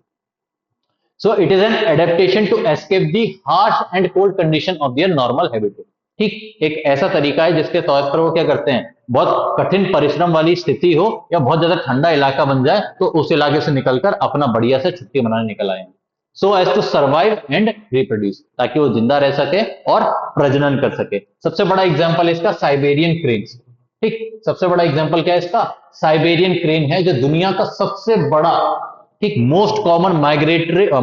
[SPEAKER 1] So it is an adaptation to escape the harsh and cold condition of their normal habitat, ठीक। एक ऐसा तरीका है जिसके तौर पर वो क्या करते हैं, बहुत कठिन परिश्रम वाली स्थिति हो या बहुत ज्यादा ठंडा इलाका बन जाए तो उस इलाके से निकलकर अपना बढ़िया से छुट्टी मनाने निकल आए, so as to survive and reproduce, ताकि वो जिंदा रह सके और प्रजनन कर सके। सबसे बड़ा एग्जांपल है इसका साइबेरियन क्रेन्स, ठीक। सबसे बड़ा एग्जांपल क्या है इसका? साइबेरियन क्रेन है, जो दुनिया का सबसे बड़ा, ठीक, मोस्ट कॉमन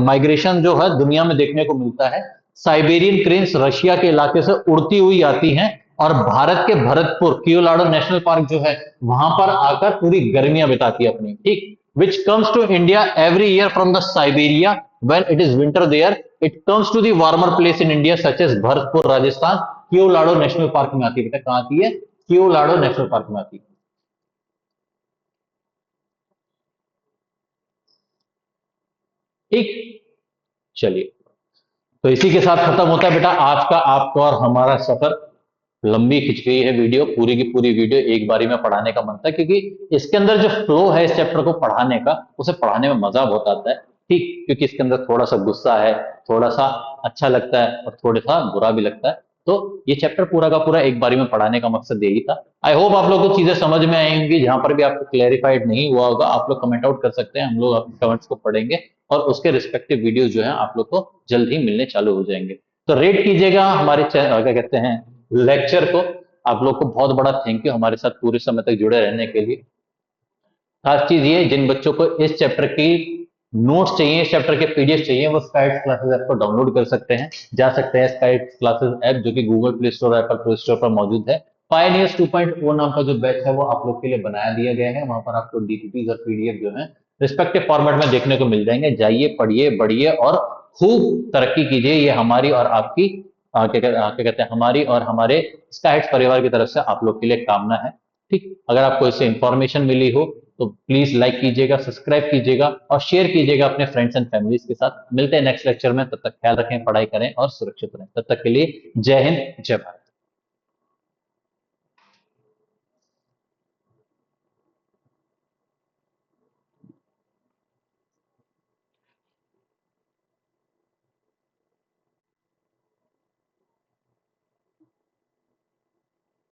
[SPEAKER 1] माइग्रेशन जो है दुनिया में देखने को मिलता है। साइबेरियन क्रेन्स रशिया के इलाके से उड़ती हुई आती हैं और भारत के भरतपुर कियोलाडो नेशनल पार्क जो है वहां पर आकर पूरी गर्मियां बिताती है अपनी, ठीक। Which comes to India every year from the Siberia when it is winter there, it comes to the warmer place in India such as Bharatpur Rajasthan, Keoladeo national park में आती है। बेटा कहां आती है? कियोलाडो नेशनल पार्क में आती है, ठीक। चलिए, तो इसी के साथ खत्म होता है बेटा आज का आपका और हमारा सफर। लंबी खिंच गई है वीडियो, पूरी की पूरी वीडियो एक बारी में पढ़ाने का मन था, क्योंकि इसके अंदर जो फ्लो है इस चैप्टर को पढ़ाने का, उसे पढ़ाने में मजा बहुत आता है। ठीक, क्योंकि इसके अंदर थोड़ा सा गुस्सा है, थोड़ा सा अच्छा लगता है और थोड़ा सा बुरा भी लगता है। तो ये चैप्टर पूरा का पूरा एक बारी में पढ़ाने का मकसद यही था। आई होप आप लोग को चीजें समझ में आई होंगी। जहां पर भी आपको क्लेरिफाइड नहीं हुआ होगा आप लोग कमेंट आउट कर सकते हैं, हम लोग आपके कमेंट्स को पढ़ेंगे और उसके रिस्पेक्टिव वीडियोज जो है आप लोग को जल्द ही मिलने चालू हो जाएंगे। तो रेट कीजिएगा हमारे क्या कहते हैं लेक्चर को। आप लोग को बहुत बड़ा थैंक यू हमारे साथ पूरे समय तक जुड़े रहने के लिए। खास चीज ये, जिन बच्चों को इस चैप्टर की नोट्स चाहिए, इस चैप्टर के पीडीएफ चाहिए, वो स्काइट्स क्लासेस ऐप को डाउनलोड कर सकते हैं, जा सकते हैं स्काइट्स क्लासेस ऐप जो कि गूगल प्ले स्टोर और एप्पल प्ले स्टोर पर मौजूद है। पायनियर्स 2.0 नाम का जो बैच है वो आप लोग के लिए बनाया दिया गया है, वहां पर आपको डीपीपीज और पीडीएफ जो है रिस्पेक्टिव फॉर्मेट में देखने को मिल जाएंगे। जाइए, पढ़िए, बढ़िए और खूब तरक्की कीजिए। ये हमारी और आपकी क्या कहते हैं हमारी और हमारे स्काइट्स परिवार की तरफ से आप लोग के लिए कामना है। ठीक, अगर आपको इससे इंफॉर्मेशन मिली हो तो प्लीज लाइक कीजिएगा, सब्सक्राइब कीजिएगा और शेयर कीजिएगा अपने फ्रेंड्स एंड फैमिलीज के साथ। मिलते हैं नेक्स्ट लेक्चर में, तब तक ख्याल रखें, पढ़ाई करें और सुरक्षित रहें। तब तक के लिए जय हिंद, जय भारत।